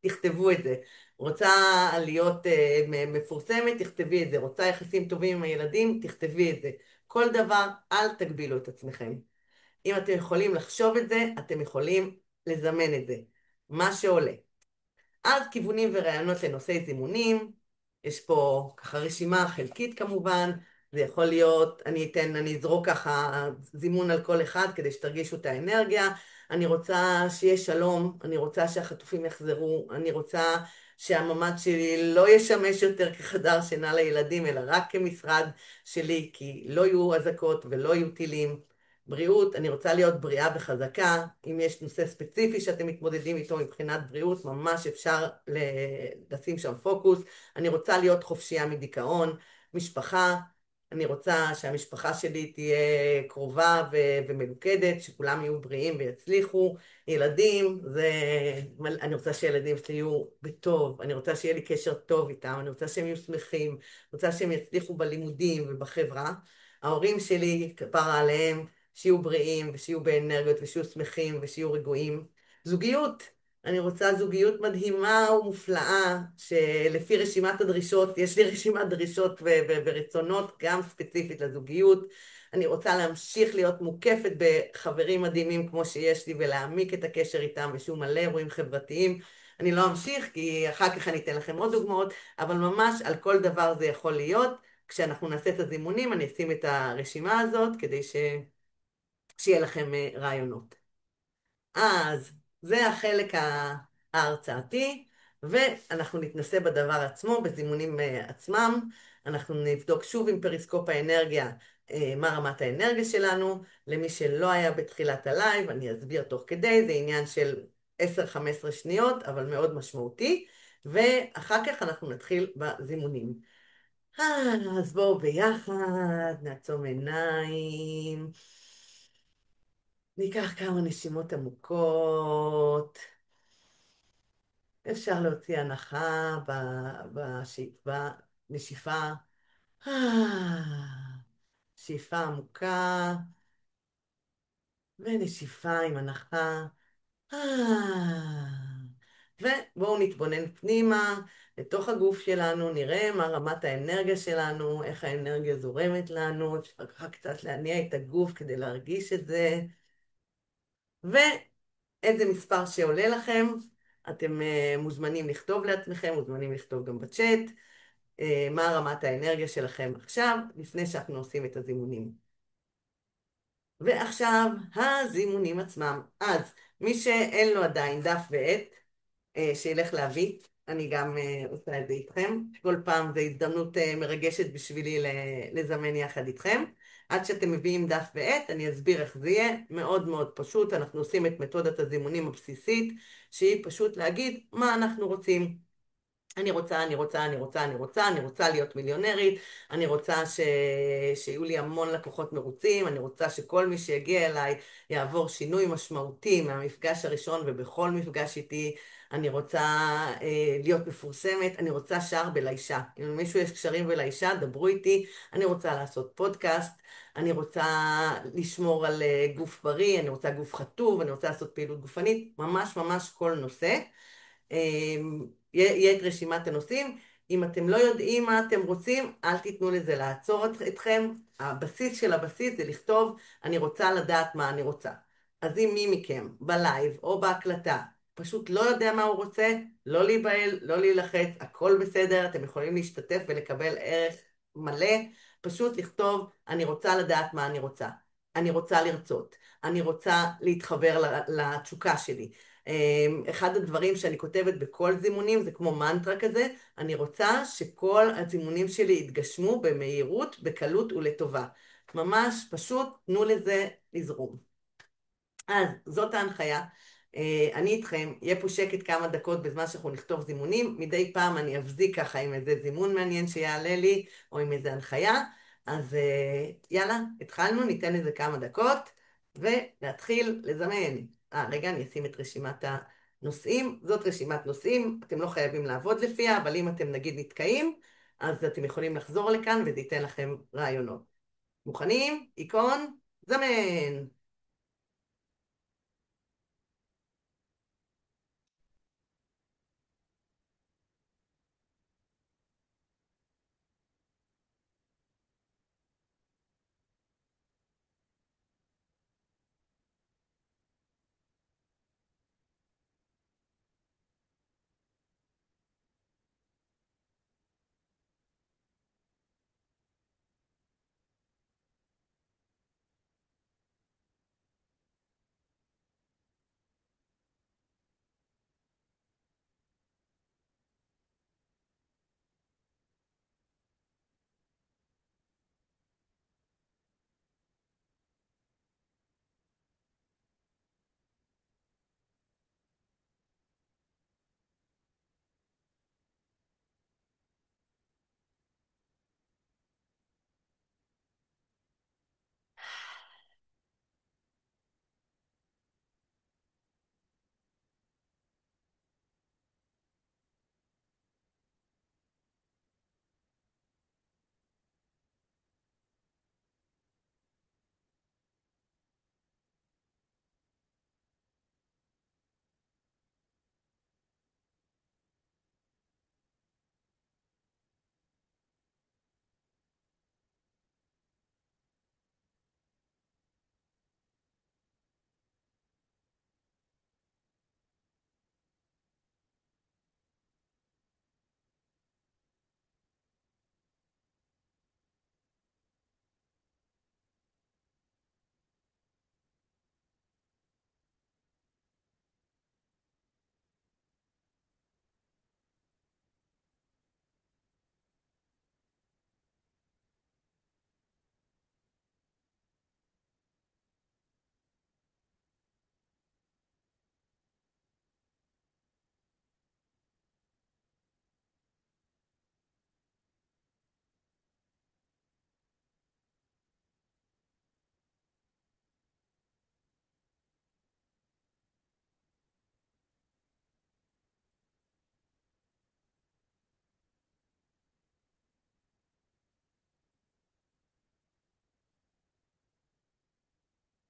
תכתבו את זה. רוצה להיות מפורסמת? תכתבי את זה. רוצה יחסים טובים עם הילדים? תכתבי את זה. כל דבר, אל תגבילו את עצמכם. אם אתם יכולים לחשוב את זה, אתם יכולים לזמן את זה. מה שעולה. אז כיוונים ורעיונות לנושאי זימונים, יש פה ככה רשימה חלקית כמובן, זה יכול להיות, אני אזרוק ככה זימון על כל אחד כדי שתרגישו את האנרגיה. אני רוצה שיהיה שלום, אני רוצה שהחטופים יחזרו, אני רוצה שהממ"ד שלי לא ישמש יותר כחדר שינה לילדים, אלא רק כמשרד שלי, כי לא יהיו אזעקות ולא יהיו טילים. בריאות, אני רוצה להיות בריאה וחזקה. אם יש נושא ספציפי שאתם מתמודדים איתו מבחינת בריאות, ממש אפשר לשים שם פוקוס. אני רוצה להיות חופשייה מדיכאון. משפחה, אני רוצה שהמשפחה שלי תהיה קרובה ומלוכדת, שכולם יהיו בריאים ויצליחו. ילדים, אני רוצה שילדים שלי יהיו בטוב, אני רוצה שיהיה לי קשר טוב איתם, אני רוצה שהם יהיו שמחים, אני רוצה שהם יצליחו בלימודים ובחברה. ההורים שלי, כפרה עליהם, שיהיו בריאים ושיהיו באנרגיות ושיהיו שמחים ושיהיו רגועים. זוגיות, אני רוצה זוגיות מדהימה ומופלאה, שלפי רשימת הדרישות, יש לי רשימת דרישות ורצונות גם ספציפית לזוגיות. אני רוצה להמשיך להיות מוקפת בחברים מדהימים כמו שיש לי, ולהעמיק את הקשר איתם, ושיהיו מלא אירועים חברתיים. אני לא אמשיך כי אחר כך אני אתן לכם עוד דוגמאות, אבל ממש על כל דבר זה יכול להיות. כשאנחנו נעשה את הזימונים אני אשים את הרשימה הזאת כדי שיהיה לכם רעיונות. אז זה החלק ההרצאתי. ואנחנו נתנסה בדבר עצמו, בזימונים עצמם. אנחנו נבדוק שוב עם פריסקופ האנרגיה מה רמת האנרגיה שלנו. למי שלא היה בתחילת הלייב, אני אסביר תוך כדי, זה עניין של 10-15 שניות, אבל מאוד משמעותי. ואחר כך אנחנו נתחיל בזימונים. אז בואו ביחד, נעצום עיניים, ניקח כמה נשימות עמוקות. אפשר להוציא הנחה בנשיפה. שאיפה עמוקה ונשיפה עם הנחה. ובואו נתבונן פנימה לתוך הגוף שלנו, נראה מה רמת האנרגיה שלנו, איך האנרגיה זורמת לנו, אפשר ככה קצת להניע את הגוף כדי להרגיש את זה, ואיזה מספר שעולה לכם, אתם מוזמנים לכתוב לעצמכם, מוזמנים לכתוב גם בצ'אט, מה רמת האנרגיה שלכם עכשיו, לפני שאנחנו עושים את הזימונים. ועכשיו, הזימונים עצמם. אז מי שאין לו עדיין דף ועט, שילך להביא, אני גם עושה את זה איתכם. כל פעם זו הזדמנות מרגשת בשבילי לזמן יחד איתכם. עד שאתם מביאים דף ועט, אני אסביר איך זה יהיה. מאוד מאוד פשוט, אנחנו עושים את מתודת הזימונים הבסיסית, שהיא פשוט להגיד מה אנחנו רוצים. אני רוצה, אני רוצה, אני רוצה, אני רוצה, אני רוצה להיות מיליונרית, אני רוצה שיהיו לי המון לקוחות מרוצים, אני רוצה שכל מי שיגיע אליי יעבור שינוי משמעותי מהמפגש הראשון ובכל מפגש איתי, אני רוצה להיות מפורסמת, אני רוצה שער בלאישה. אם למישהו יש קשרים בלאישה, דברו איתי, אני רוצה לעשות פודקאסט, אני רוצה לשמור על גוף בריא, אני רוצה גוף חטוב, אני רוצה לעשות פעילות גופנית, ממש ממש כל נושא. יהיה את רשימת הנושאים. אם אתם לא יודעים מה אתם רוצים, אל תיתנו לזה לעצור אתכם. הבסיס של הבסיס זה לכתוב, אני רוצה לדעת מה אני רוצה. אז אם מי מכם, בלייב או בהקלטה, פשוט לא יודע מה הוא רוצה, לא להיבהל, לא להילחץ, הכל בסדר, אתם יכולים להשתתף ולקבל ערך מלא, פשוט לכתוב, אני רוצה לדעת מה אני רוצה. אני רוצה לרצות, אני רוצה להתחבר לתשוקה שלי. אחד הדברים שאני כותבת בכל זימונים זה כמו מנטרה כזה, אני רוצה שכל הזימונים שלי יתגשמו במהירות, בקלות ולטובה. ממש פשוט תנו לזה לזרום. אז זאת ההנחיה. אני איתכם, יהיה פה שקט כמה דקות בזמן שאנחנו נכתוב זימונים, מדי פעם אני אבזיק ככה עם איזה זימון מעניין שיעלה לי, או עם איזה הנחיה, אז יאללה, התחלנו, ניתן לזה כמה דקות, ונתחיל לזמן. רגע, אני אשים את רשימת הנושאים, זאת רשימת נושאים, אתם לא חייבים לעבוד לפיה, אבל אם אתם נגיד נתקעים, אז אתם יכולים לחזור לכאן וזה ייתן לכם רעיונות. מוכנים? איקון? זמן!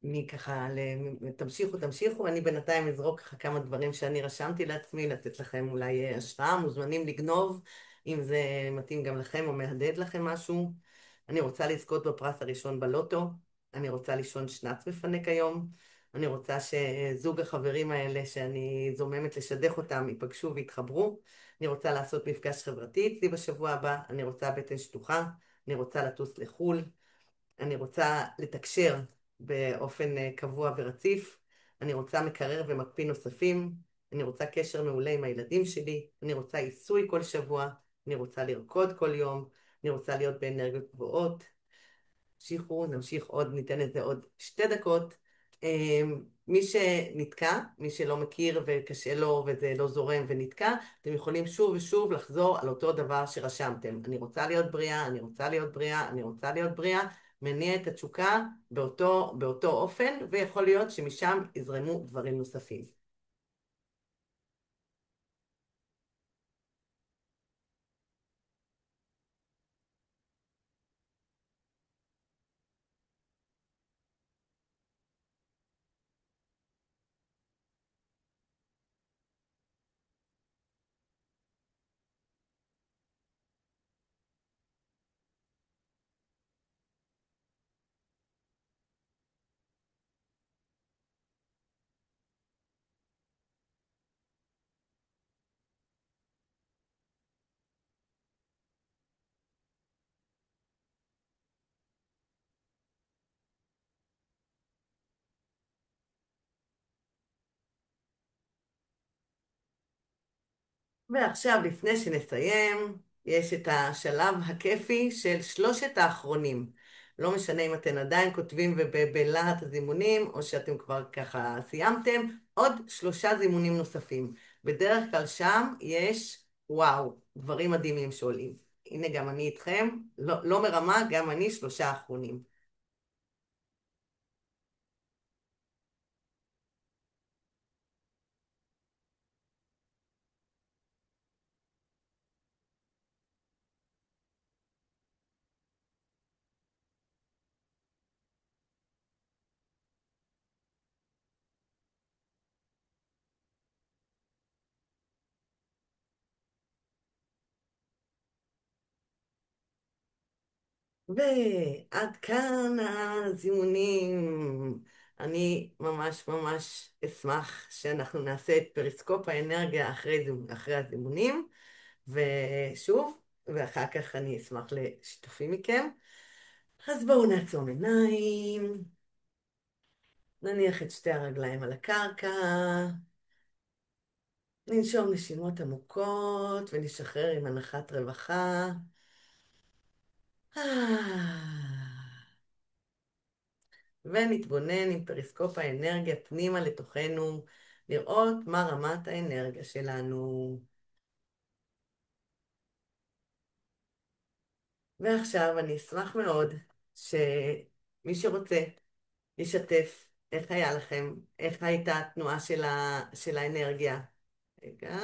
אני ככה, תמשיכו, תמשיכו, אני בינתיים אזרוק ככה כמה דברים שאני רשמתי לעצמי, לתת לכם אולי השראה, מוזמנים לגנוב, אם זה מתאים גם לכם או מהדהד לכם משהו. אני רוצה לזכות בפרס הראשון בלוטו, אני רוצה לישון שנץ מפנק היום, אני רוצה שזוג החברים האלה שאני זוממת לשדך אותם ייפגשו ויתחברו, אני רוצה לעשות מפגש חברתי אצלי בשבוע הבא, אני רוצה בטן שטוחה, אני רוצה לטוס לחו"ל, אני רוצה לתקשר באופן קבוע ורציף, אני רוצה מקרר ומקפיא נוספים, אני רוצה קשר מעולה עם הילדים שלי, אני רוצה עיסוי כל שבוע, אני רוצה לרקוד כל יום, אני רוצה להיות באנרגיות גבוהות. תמשיכו, נמשיך עוד, ניתן לזה עוד 2 דקות. מי שנתקע, מי שלא מכיר וקשה לו וזה לא זורם ונתקע, אתם יכולים שוב ושוב לחזור על אותו דבר שרשמתם. אני רוצה להיות בריאה, אני רוצה להיות בריאה, אני רוצה להיות בריאה, מניע את התשוקה באותו אופן, ויכול להיות שמשם יזרמו דברים נוספים. ועכשיו, לפני שנסיים, יש את השלב הכיפי של 3 האחרונים. לא משנה אם אתם עדיין כותבים ובלהט הזימונים, או שאתם כבר ככה סיימתם, עוד 3 זימונים נוספים. בדרך כלל שם יש, וואו, דברים מדהימים שעולים. הנה גם אני איתכם, לא מרמה, גם אני 3 האחרונים. ועד כאן הזימונים. אני ממש ממש אשמח שאנחנו נעשה את פריסקופ האנרגיה אחרי הזימונים, ושוב, ואחר כך אני אשמח לשיתופים מכם. אז בואו נעצום עיניים, נניח את 2 הרגליים על הקרקע, ננשום נשימות עמוקות ונשחרר עם הנחת רווחה. ונתבונן עם פריסקופ האנרגיה פנימה לתוכנו, לראות מה רמת האנרגיה שלנו. ועכשיו אני אשמח מאוד שמי שרוצה ישתף איך היה לכם, איך הייתה התנועה של האנרגיה. רגע,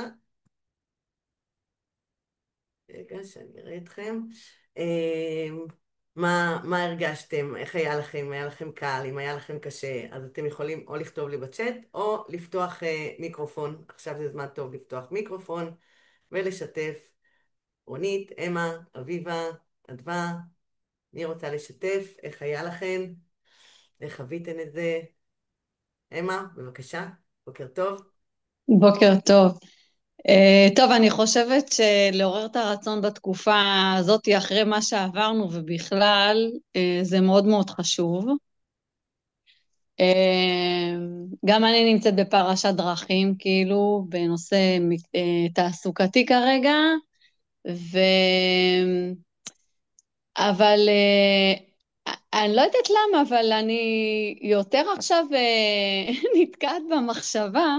רגע, שאני אראה אתכם. מה הרגשתם? איך היה לכם? היה לכם קל? אם היה לכם קשה, אז אתם יכולים או לכתוב לי בצ'אט, או לפתוח מיקרופון. עכשיו זה זמן טוב לפתוח מיקרופון ולשתף. רונית, אמה, אביבה, אדווה, מי רוצה לשתף? איך היה לכם? איך חוויתם את זה? אמה, בבקשה. בוקר טוב. בוקר טוב. טוב, אני חושבת שלעורר את הרצון בתקופה הזאת אחרי מה שעברנו ובכלל, זה מאוד מאוד חשוב. גם אני נמצאת בפרשת דרכים, כאילו, בנושא תעסוקתי כרגע, ו... אבל אני לא יודעת למה, אבל אני יותר עכשיו נתקעת במחשבה,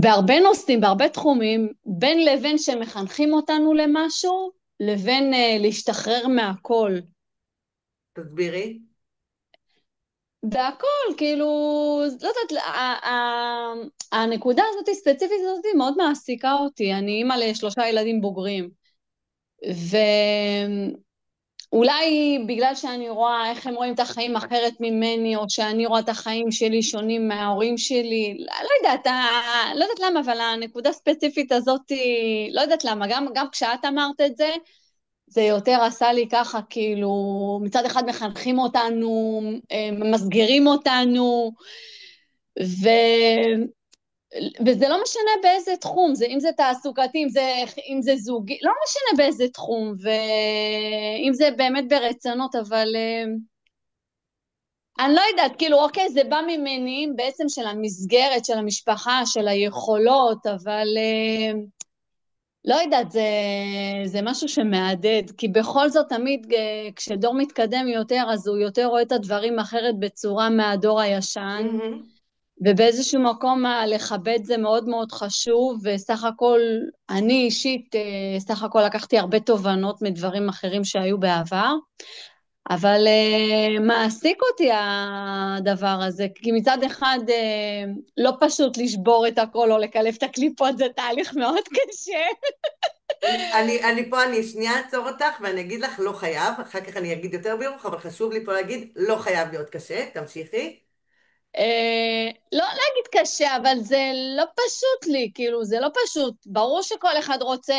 בהרבה נושאים, בהרבה תחומים, בין לבין שמחנכים אותנו למשהו, לבין להשתחרר מהכל. תסבירי. והכל, כאילו, לא יודעת, הנקודה הזאת, ספציפית הזאת, מאוד מעסיקה אותי. אני אימא ל3 ילדים בוגרים. אולי בגלל שאני רואה איך הם רואים את החיים אחרת ממני, או שאני רואה את החיים שלי שונים מההורים שלי, לא יודעת, לא יודעת למה, אבל הנקודה הספציפית הזאת, לא יודעת למה, גם כשאת אמרת את זה, זה יותר עשה לי ככה, כאילו, מצד אחד מחנכים אותנו, מסגירים אותנו, ו... וזה לא משנה באיזה תחום, זה, אם זה תעסוקתי, אם זה זוגי, לא משנה באיזה תחום, ואם זה באמת ברצונות, אבל אני לא יודעת, כאילו, אוקיי, זה בא ממני בעצם של המסגרת, של המשפחה, של היכולות, אבל לא יודעת, זה משהו שמעדד, כי בכל זאת תמיד כשדור מתקדם יותר, אז הוא יותר רואה את הדברים אחרת בצורה מהדור הישן, מהמם. ובאיזשהו מקום לכבד זה מאוד מאוד חשוב, וסך הכל, אני אישית, סך הכל לקחתי הרבה תובנות מדברים אחרים שהיו בעבר, אבל מעסיק אותי הדבר הזה, כי מצד אחד לא פשוט לשבור את הכל או לקלף את הקליפות, זה תהליך מאוד קשה. אני שנייה אעצור אותך ואני אגיד לך לא חייב, אחר כך אני אגיד יותר ברוך, אבל חשוב לי פה להגיד לא חייב להיות קשה, תמשיכי. לא להגיד קשה, אבל זה לא פשוט לי, כאילו, זה לא פשוט. ברור שכל אחד רוצה,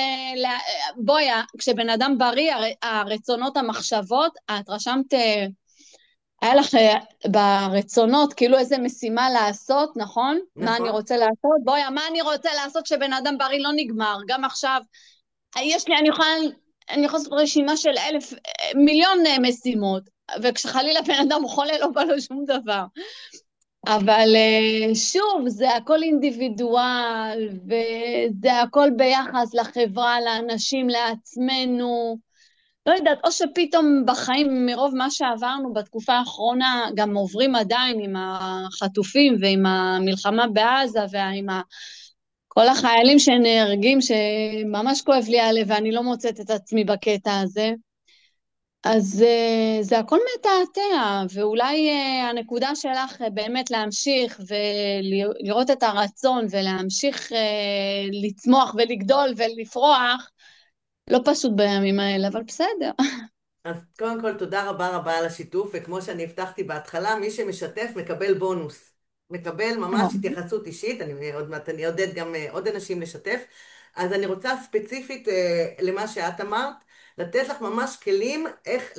בואי, כשבן אדם בריא, הרצונות, המחשבות, את רשמת, היה לך ברצונות, כאילו איזה משימה לעשות, נכון? מה אני נכון? רוצה לעשות? בואי, מה אני רוצה לעשות שבן אדם בריא לא נגמר? גם עכשיו, יש לי, אני יכולה לעשות רשימה של מיליון משימות, וכשחלילה בן אדם חולה לא בא לו שום דבר. אבל שוב, זה הכל אינדיבידואל, וזה הכל ביחס לחברה, לאנשים, לעצמנו. לא יודעת, או שפתאום בחיים, מרוב מה שעברנו בתקופה האחרונה, גם עוברים עדיין עם החטופים ועם המלחמה בעזה ועם כל החיילים שנהרגים, שממש כואב לי הלב ואני לא מוצאת את עצמי בקטע הזה. אז זה הכל מתעתע, ואולי הנקודה שלך באמת להמשיך ולראות את הרצון ולהמשיך לצמוח ולגדול ולפרוח, לא פשוט בימים האלה, אבל בסדר. אז קודם כל תודה רבה רבה על השיתוף, וכמו שאני הבטחתי בהתחלה, מי שמשתף מקבל בונוס. מקבל ממש התייחסות אישית, אני עוד מעט אני אעודד גם עוד אנשים לשתף. אז אני רוצה ספציפית למה שאת אמרת, לתת לך ממש כלים איך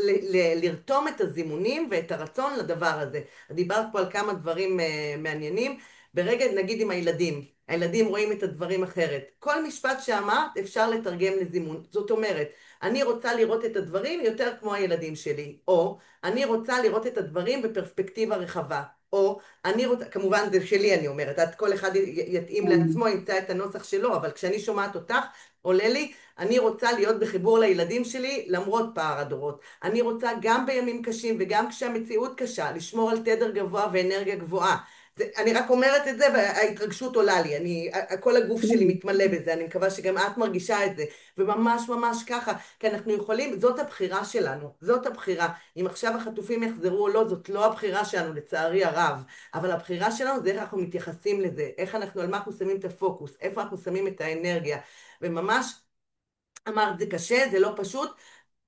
לרתום את הזימונים ואת הרצון לדבר הזה. דיברת פה על כמה דברים מעניינים. ברגע, נגיד עם הילדים, הילדים רואים את הדברים אחרת. כל משפט שאמרת אפשר לתרגם לזימון. זאת אומרת, אני רוצה לראות את הדברים יותר כמו הילדים שלי, או אני רוצה לראות את הדברים בפרספקטיבה רחבה, או אני רוצה, כמובן זה שלי אני אומרת, את כל אחד יתאים לעצמו, ימצא את הנוסח שלו, אבל כשאני שומעת אותך, עולה לי, אני רוצה להיות בחיבור לילדים שלי למרות פער הדורות. אני רוצה גם בימים קשים וגם כשהמציאות קשה, לשמור על תדר גבוה ואנרגיה גבוהה. אני רק אומרת את זה וההתרגשות עולה לי, כל הגוף שלי מתמלא בזה, אני מקווה שגם את מרגישה את זה, וממש ממש ככה, כי אנחנו יכולים, זאת הבחירה שלנו, זאת הבחירה. אם עכשיו החטופים יחזרו או לא, זאת לא הבחירה שלנו, לצערי הרב. אבל הבחירה שלנו זה איך אנחנו מתייחסים לזה, איך אנחנו, על מה אנחנו שמים את הפוקוס, איפה אנחנו שמים את האנרגיה. וממש אמרת, זה קשה, זה לא פשוט,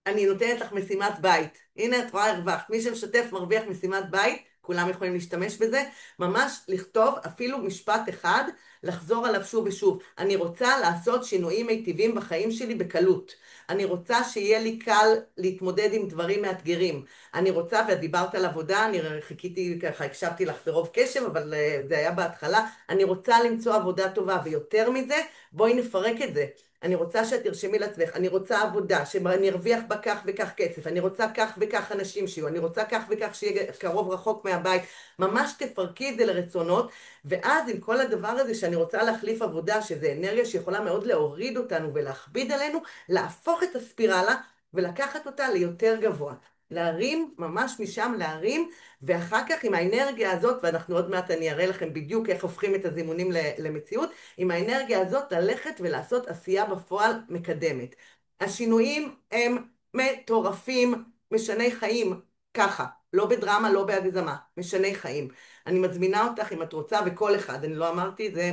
אני נותנת לך משימת בית. הנה את רואה הרווחת. מי שמשתף מרוויח משימת בית, כולם יכולים להשתמש בזה. ממש לכתוב אפילו משפט אחד, לחזור עליו שוב ושוב. אני רוצה לעשות שינויים מיטיבים בחיים שלי בקלות. אני רוצה שיהיה לי קל להתמודד עם דברים מאתגרים. אני רוצה, ואת דיברת על עבודה, אני חיכיתי ככה, הקשבתי לך ברוב קשב, אבל זה היה בהתחלה. אני רוצה למצוא עבודה טובה, ויותר מזה, בואי נפרק את זה. אני רוצה שאת תרשמי לעצמך, אני רוצה עבודה, שאני ארוויח בה כך וכך כסף, אני רוצה כך וכך אנשים שיהיו, אני רוצה כך וכך שיהיה קרוב רחוק מהבית, ממש תפרקי את זה לרצונות, ואז עם כל הדבר הזה שאני רוצה להחליף עבודה, שזה אנרגיה שיכולה מאוד להוריד אותנו ולהכביד עלינו, להפוך את הספירלה ולקחת אותה ליותר גבוה. להרים, ממש משם להרים, ואחר כך עם האנרגיה הזאת, ואנחנו עוד מעט אני אראה לכם בדיוק איך הופכים את הזימונים למציאות, עם האנרגיה הזאת ללכת ולעשות עשייה בפועל מקדמת. השינויים הם מטורפים, משני חיים, ככה, לא בדרמה, לא בהגזמה, משני חיים. אני מזמינה אותך אם את רוצה, וכל אחד, אני לא אמרתי, זה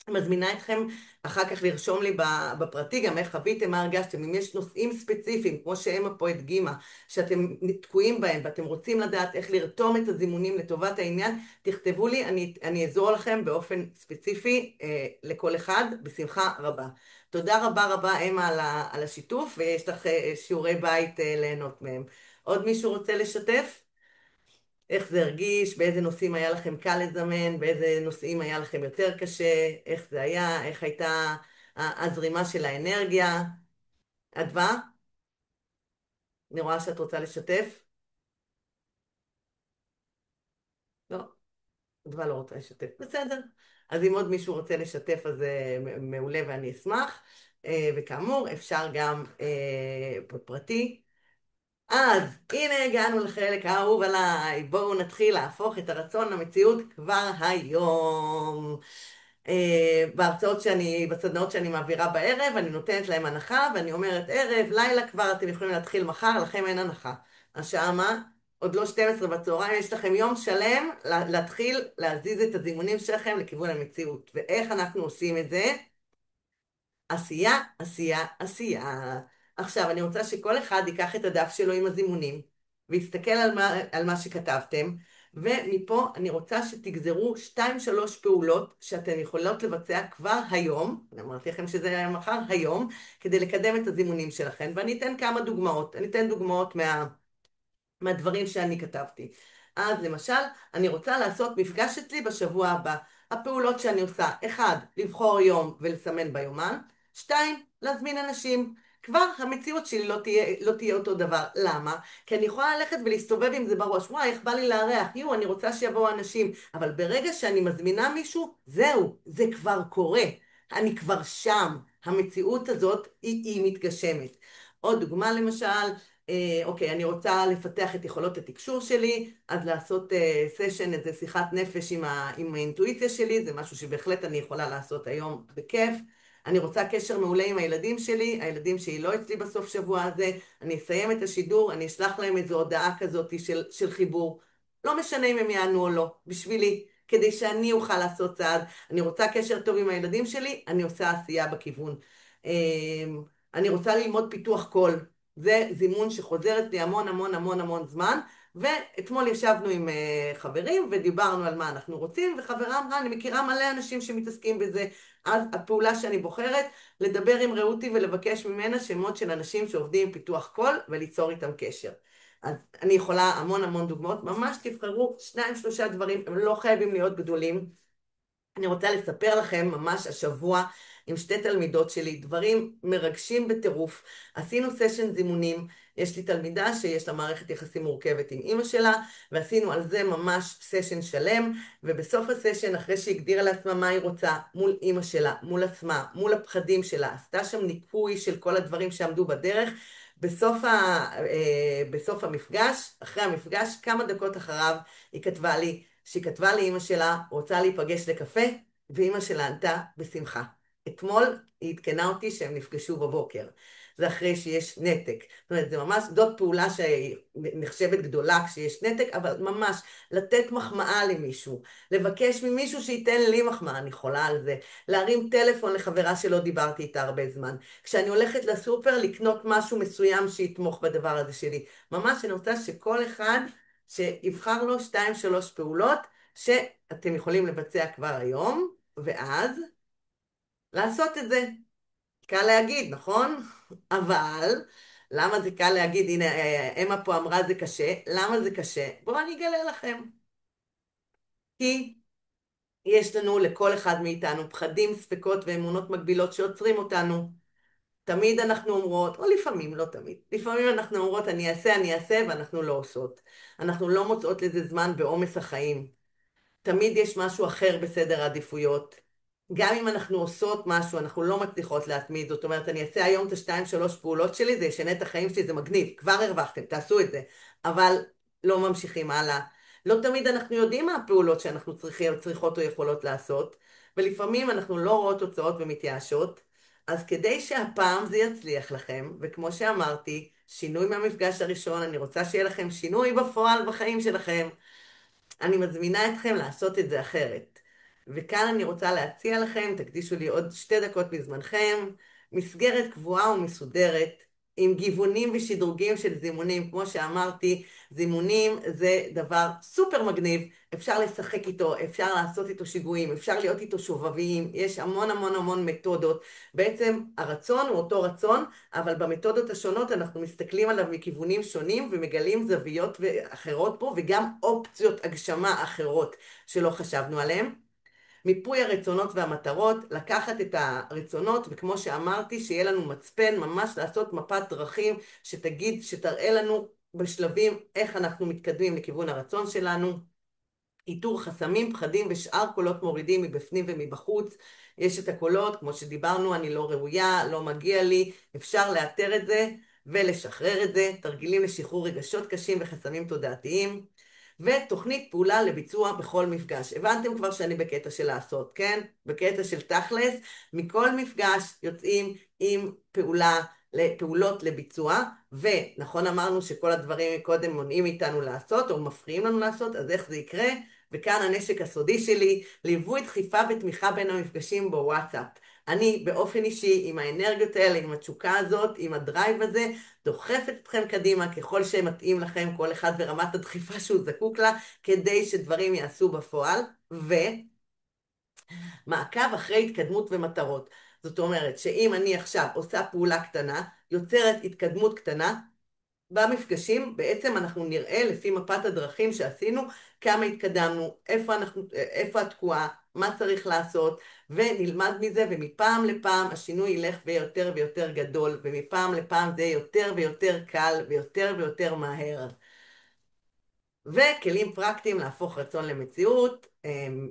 מזמינה אתכם אחר כך לרשום לי בפרטי גם איך חוויתם, מה הרגשתם, אם יש נושאים ספציפיים, כמו שאמה פה הדגימה, שאתם תקועים בהם ואתם רוצים לדעת איך לרתום את הזימונים לטובת העניין, תכתבו לי, אני אעזור לכם באופן ספציפי לכל אחד, בשמחה רבה. תודה רבה רבה אמה על השיתוף, ויש לך שיעורי בית ליהנות מהם. עוד מישהו רוצה לשתף? איך זה הרגיש, באיזה נושאים היה לכם קל לזמן, באיזה נושאים היה לכם יותר קשה, איך זה היה, איך הייתה הזרימה של האנרגיה. אדווה, אני רואה שאת רוצה לשתף. לא, אדווה לא רוצה לשתף. בסדר. אז אם עוד מישהו רוצה לשתף, אז מעולה ואני אשמח. וכאמור, אפשר גם בפרטי. אז הנה הגענו לחלק האהוב עליי, בואו נתחיל להפוך את הרצון למציאות כבר היום. בסדנאות שאני מעבירה בערב, אני נותנת להם הנחה ואני אומרת ערב, לילה כבר, אתם יכולים להתחיל מחר, לכם אין הנחה. השעה מה? עוד לא 12 בצהריים, יש לכם יום שלם להתחיל להזיז את הזימונים שלכם לכיוון המציאות. ואיך אנחנו עושים את זה? עשייה, עשייה, עשייה. עכשיו, אני רוצה שכל אחד ייקח את הדף שלו עם הזימונים, ויסתכל על מה שכתבתם, ומפה אני רוצה שתגזרו 2-3 פעולות שאתן יכולות לבצע כבר היום, אני אמרתי לכם שזה היה מחר, היום, כדי לקדם את הזימונים שלכם, ואני אתן כמה דוגמאות. אני אתן דוגמאות מהדברים שאני כתבתי. אז למשל, אני רוצה לעשות מפגש אצלי בשבוע הבא. הפעולות שאני עושה, 1, לבחור יום ולסמן ביומן, 2, להזמין אנשים. כבר המציאות שלי לא תהיה אותו דבר. למה? כי אני יכולה ללכת ולהסתובב עם זה בראש, וואי, איך בא לי לארח, אני רוצה שיבואו אנשים, אבל ברגע שאני מזמינה מישהו, זהו, זה כבר קורה. אני כבר שם. המציאות הזאת היא מתגשמת. עוד דוגמה למשל, אוקיי, אני רוצה לפתח את יכולות התקשור שלי, אז לעשות סשן, איזה שיחת נפש עם האינטואיציה שלי, זה משהו שבהחלט אני יכולה לעשות היום בכיף. אני רוצה קשר מעולה עם הילדים שלי, הילדים שלי לא אצלי בסוף שבוע הזה, אני אסיים את השידור, אני אשלח להם איזו הודעה כזאת של חיבור. לא משנה אם הם יענו או לא, בשבילי, כדי שאני אוכל לעשות צעד. אני רוצה קשר טוב עם הילדים שלי, אני עושה עשייה בכיוון. אני רוצה ללמוד פיתוח קול. זה זימון שחוזר אצלי המון המון המון המון זמן, ואתמול ישבנו עם חברים ודיברנו על מה אנחנו רוצים, וחברה אמרה, אני מכירה מלא אנשים שמתעסקים בזה, אז הפעולה שאני בוחרת, לדבר עם רעותי ולבקש ממנה שמות של אנשים שעובדים עם פיתוח קול, וליצור איתם קשר. אז אני יכולה המון המון דוגמאות, ממש תבחרו 2-3 דברים, הם לא חייבים להיות גדולים. אני רוצה לספר לכם ממש השבוע עם 2 תלמידות שלי, דברים מרגשים בטירוף. עשינו סשן זימונים, יש לי תלמידה שיש לה מערכת יחסים מורכבת עם אמא שלה, ועשינו על זה ממש סשן שלם, ובסוף הסשן, אחרי שהיא הגדירה לעצמה מה היא רוצה, מול אמא שלה, מול עצמה, מול הפחדים שלה, עשתה שם ניקוי של כל הדברים שעמדו בדרך, בסוף המפגש, אחרי המפגש, כמה דקות אחריו, היא כתבה לי, שהיא כתבה לאמא שלה, רוצה להיפגש לקפה, ואמא שלה ענתה בשמחה. אתמול היא עדכנה אותי שהם נפגשו בבוקר. זה אחרי שיש נתק. זאת אומרת, זה ממש, זאת פעולה שנחשבת גדולה כשיש נתק, אבל ממש לתת מחמאה למישהו, לבקש ממישהו שייתן לי מחמאה, אני חולה על זה, להרים טלפון לחברה שלא דיברתי איתה הרבה זמן. כשאני הולכת לסופר לקנות משהו מסוים שיתמוך בדבר הזה שלי. ממש אני רוצה שכל אחד שיבחר לו 2-3 פעולות שאתם יכולים לבצע כבר היום, ואז לעשות את זה. קל להגיד, נכון? אבל למה זה קל להגיד? הנה, אמה פה אמרה זה קשה. למה זה קשה? בואו אני אגלה לכם. כי יש לנו לכל אחד מאיתנו פחדים, ספקות ואמונות מגבילות שעוצרים אותנו. תמיד אנחנו אומרות, או לפעמים, לא תמיד, לפעמים אנחנו אומרות אני אעשה, ואנחנו לא עושות. אנחנו לא מוצאות לזה זמן בעומס החיים. תמיד יש משהו אחר בסדר העדיפויות. גם אם אנחנו עושות משהו, אנחנו לא מצליחות להתמיד. זאת אומרת, אני אעשה היום את 2-3 פעולות שלי, זה ישנה את החיים שלי, זה מגניב. כבר הרווחתם, תעשו את זה. אבל לא ממשיכים הלאה. לא תמיד אנחנו יודעים מה הפעולות שאנחנו צריכות או יכולות לעשות, ולפעמים אנחנו לא רואות תוצאות ומתייאשות. אז כדי שהפעם זה יצליח לכם, וכמו שאמרתי, שינוי מהמפגש הראשון, אני רוצה שיהיה לכם שינוי בפועל בחיים שלכם. אני מזמינה אתכם לעשות את זה אחרת. וכאן אני רוצה להציע לכם, תקדישו לי עוד 2 דקות מזמנכם, מסגרת קבועה ומסודרת, עם גיוונים ושדרוגים של זימונים. כמו שאמרתי, זימונים זה דבר סופר מגניב, אפשר לשחק איתו, אפשר לעשות איתו שיגועים, אפשר להיות איתו שובביים, יש המון המון המון מתודות. בעצם הרצון הוא אותו רצון, אבל במתודות השונות אנחנו מסתכלים עליו מכיוונים שונים ומגלים זוויות אחרות פה, וגם אופציות הגשמה אחרות שלא חשבנו עליהן. מיפוי הרצונות והמטרות, לקחת את הרצונות, וכמו שאמרתי, שיהיה לנו מצפן, ממש לעשות מפת דרכים שתראה לנו בשלבים איך אנחנו מתקדמים לכיוון הרצון שלנו. איתור חסמים, פחדים ושאר קולות מורידים מבפנים ומבחוץ. יש את הקולות, כמו שדיברנו, אני לא ראויה, לא מגיע לי, אפשר לאתר את זה ולשחרר את זה. תרגילים לשחרור רגשות קשים וחסמים תודעתיים. ותוכנית פעולה לביצוע בכל מפגש. הבנתם כבר שאני בקטע של לעשות, כן? בקטע של תכלס, מכל מפגש יוצאים עם פעולות לביצוע, ונכון אמרנו שכל הדברים קודם מונעים איתנו לעשות, או מפריעים לנו לעשות, אז איך זה יקרה? וכאן הנשק הסודי שלי, ליווי דחיפה ותמיכה בין המפגשים בוואטסאפ. אני באופן אישי, עם האנרגיות האלה, עם התשוקה הזאת, עם הדרייב הזה, דוחפת אתכם קדימה ככל שמתאים לכם, כל אחד ברמת הדחיפה שהוא זקוק לה, כדי שדברים יעשו בפועל, ומעקב אחרי התקדמות ומטרות. זאת אומרת שאם אני עכשיו עושה פעולה קטנה, יוצרת התקדמות קטנה, במפגשים בעצם אנחנו נראה לפי מפת הדרכים שעשינו כמה התקדמנו, איפה התקועה, מה צריך לעשות, ונלמד מזה, ומפעם לפעם השינוי ילך ויותר ויותר גדול, ומפעם לפעם זה יותר ויותר קל ויותר ויותר מהר. וכלים פרקטיים להפוך רצון למציאות.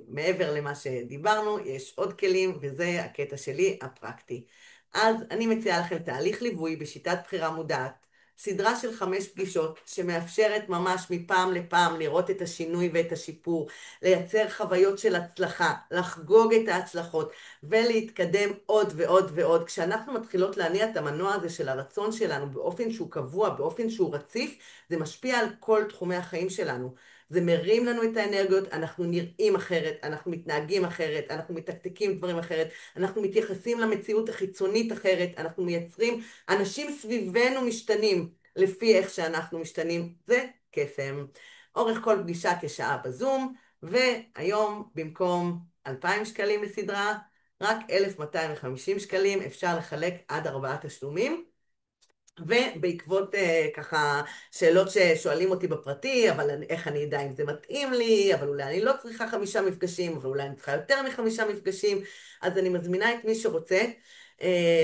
מעבר למה שדיברנו, יש עוד כלים, וזה הקטע שלי הפרקטי. אז אני מציעה לכם תהליך ליווי בשיטת בחירה מודעת, סדרה של 5 פגישות שמאפשרת ממש מפעם לפעם לראות את השינוי ואת השיפור, לייצר חוויות של הצלחה, לחגוג את ההצלחות ולהתקדם עוד ועוד ועוד. כשאנחנו מתחילות להניע את המנוע הזה של הרצון שלנו באופן שהוא קבוע, באופן שהוא רציף, זה משפיע על כל תחומי החיים שלנו. זה מרים לנו את האנרגיות, אנחנו נראים אחרת, אנחנו מתנהגים אחרת, אנחנו מתקתקים דברים אחרת, אנחנו מתייחסים למציאות החיצונית אחרת, אנחנו מייצרים, אנשים סביבנו משתנים לפי איך שאנחנו משתנים. זה קסם. אורך כל פגישה כשעה בזום, והיום במקום 2,000 שקלים לסדרה, רק 1,250 שקלים, אפשר לחלק עד 4 תשלומים. ובעקבות ככה שאלות ששואלים אותי בפרטי, אבל איך אני אדע אם זה מתאים לי, אבל אולי אני לא צריכה 5 מפגשים, אבל אולי אני צריכה יותר מ5 מפגשים, אז אני מזמינה את מי שרוצה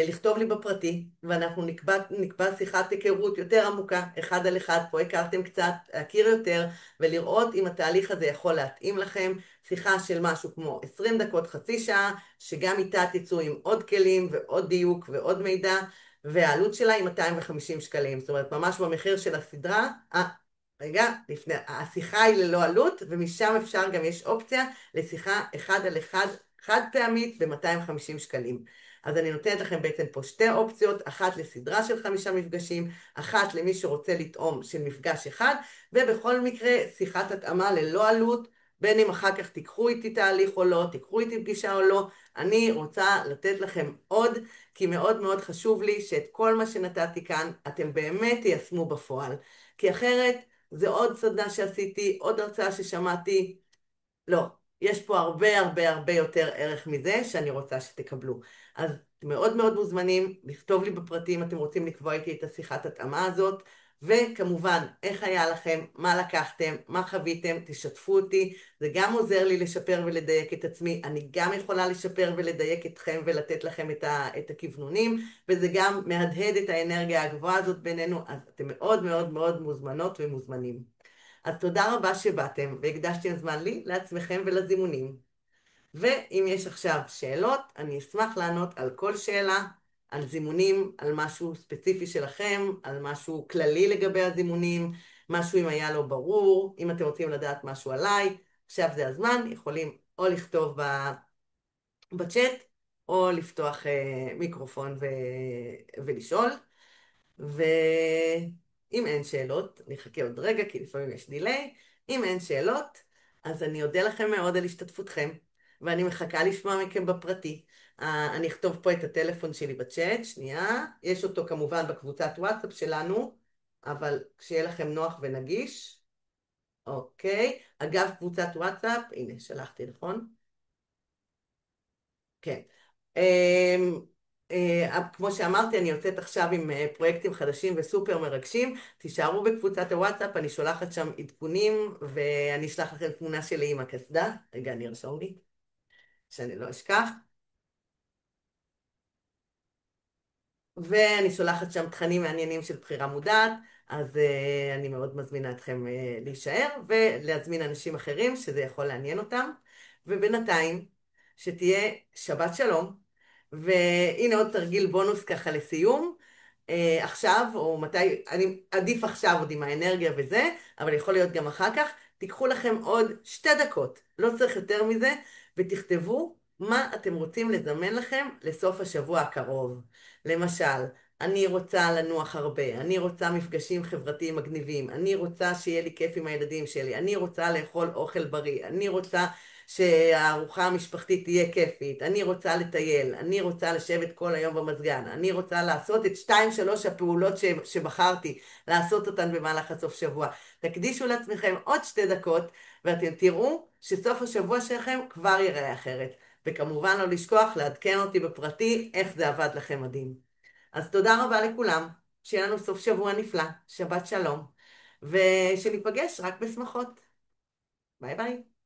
לכתוב לי בפרטי, ואנחנו נקבע שיחת היכרות יותר עמוקה, אחד על אחד, פה הכרתם קצת, להכיר יותר, ולראות אם התהליך הזה יכול להתאים לכם. שיחה של משהו כמו 20 דקות, חצי שעה, שגם איתה תצאו עם עוד כלים ועוד דיוק ועוד מידע, והעלות שלה היא 250 שקלים. זאת אומרת, ממש במחיר של הסדרה, רגע, לפני, השיחה היא ללא עלות, ומשם אפשר גם יש אופציה לשיחה אחד על אחד, חד פעמית ב-250 שקלים. אז אני נותנת לכם בעצם פה 2 אופציות, אחת לסדרה של 5 מפגשים, אחת למי שרוצה לטעום של מפגש אחד, ובכל מקרה שיחת התאמה ללא עלות, בין אם אחר כך תיקחו איתי תהליך או לא, תיקחו איתי פגישה או לא, אני רוצה לתת לכם עוד, כי מאוד מאוד חשוב לי שאת כל מה שנתתי כאן, אתם באמת תיישמו בפועל. כי אחרת, זה עוד סדנה שעשיתי, עוד הרצאה ששמעתי, לא. יש פה הרבה הרבה הרבה יותר ערך מזה שאני רוצה שתקבלו. אז מאוד מאוד מוזמנים לכתוב לי בפרטים אם אתם רוצים לקבוע איתי את השיחת התאמה הזאת, וכמובן, איך היה לכם, מה לקחתם, מה חוויתם, תשתפו אותי, זה גם עוזר לי לשפר ולדייק את עצמי, אני גם יכולה לשפר ולדייק אתכם ולתת לכם את הכיוונונים, וזה גם מהדהד את האנרגיה הגבוהה הזאת בינינו, אז אתם מאוד מאוד מאוד מוזמנות ומוזמנים. אז תודה רבה שבאתם והקדשתם זמן לי, לעצמכם ולזימונים. ואם יש עכשיו שאלות, אני אשמח לענות על כל שאלה, על זימונים, על משהו ספציפי שלכם, על משהו כללי לגבי הזימונים, משהו אם היה לא ברור, אם אתם רוצים לדעת משהו עליי, עכשיו זה הזמן, יכולים או לכתוב בצ'אט, או לפתוח מיקרופון ולשאול. ואם אין שאלות, אני אחכה עוד רגע כי לפעמים יש דיליי, אם אין שאלות, אז אני אודה לכם מאוד על השתתפותכם. ואני מחכה לשמוע מכם בפרטי. אני אכתוב פה את הטלפון שלי בצ'אט, שנייה. יש אותו כמובן בקבוצת וואטסאפ שלנו, אבל שיהיה לכם נוח ונגיש. אוקיי. אגב, קבוצת וואטסאפ, הנה, שלחתי, נכון? כן. אמ, כמו שאמרתי, אני יוצאת עכשיו עם פרויקטים חדשים וסופר מרגשים. תישארו בקבוצת הוואטסאפ, אני שולחת שם עדכונים, ואני אשלח לכם תמונה שלי עם הקסדה. רגע, אני ארשום לי, שאני לא אשכח. ואני שולחת שם תכנים מעניינים של בחירה מודעת, אז אני מאוד מזמינה אתכם להישאר ולהזמין אנשים אחרים שזה יכול לעניין אותם. ובינתיים, שתהיה שבת שלום, והנה עוד תרגיל בונוס ככה לסיום. עכשיו, או מתי, אני עדיף עכשיו עוד עם האנרגיה וזה, אבל יכול להיות גם אחר כך, תיקחו לכם עוד 2 דקות, לא צריך יותר מזה, ותכתבו מה אתם רוצים לזמן לכם לסוף השבוע הקרוב. למשל, אני רוצה לנוח הרבה, אני רוצה מפגשים חברתיים מגניבים, אני רוצה שיהיה לי כיף עם הילדים שלי, אני רוצה לאכול אוכל בריא, אני רוצה שהארוחה המשפחתית תהיה כיפית, אני רוצה לטייל, אני רוצה לשבת כל היום במזגן, אני רוצה לעשות את 2-3 הפעולות שבחרתי, לעשות אותן במהלך הסוף שבוע. תקדישו לעצמכם עוד 2 דקות, ואתם תראו שסוף השבוע שלכם כבר ייראה אחרת. וכמובן לא לשכוח לעדכן אותי בפרטי איך זה עבד לכם מדהים. אז תודה רבה לכולם, שיהיה לנו סוף שבוע נפלא, שבת שלום, ושניפגש רק בשמחות. ביי ביי.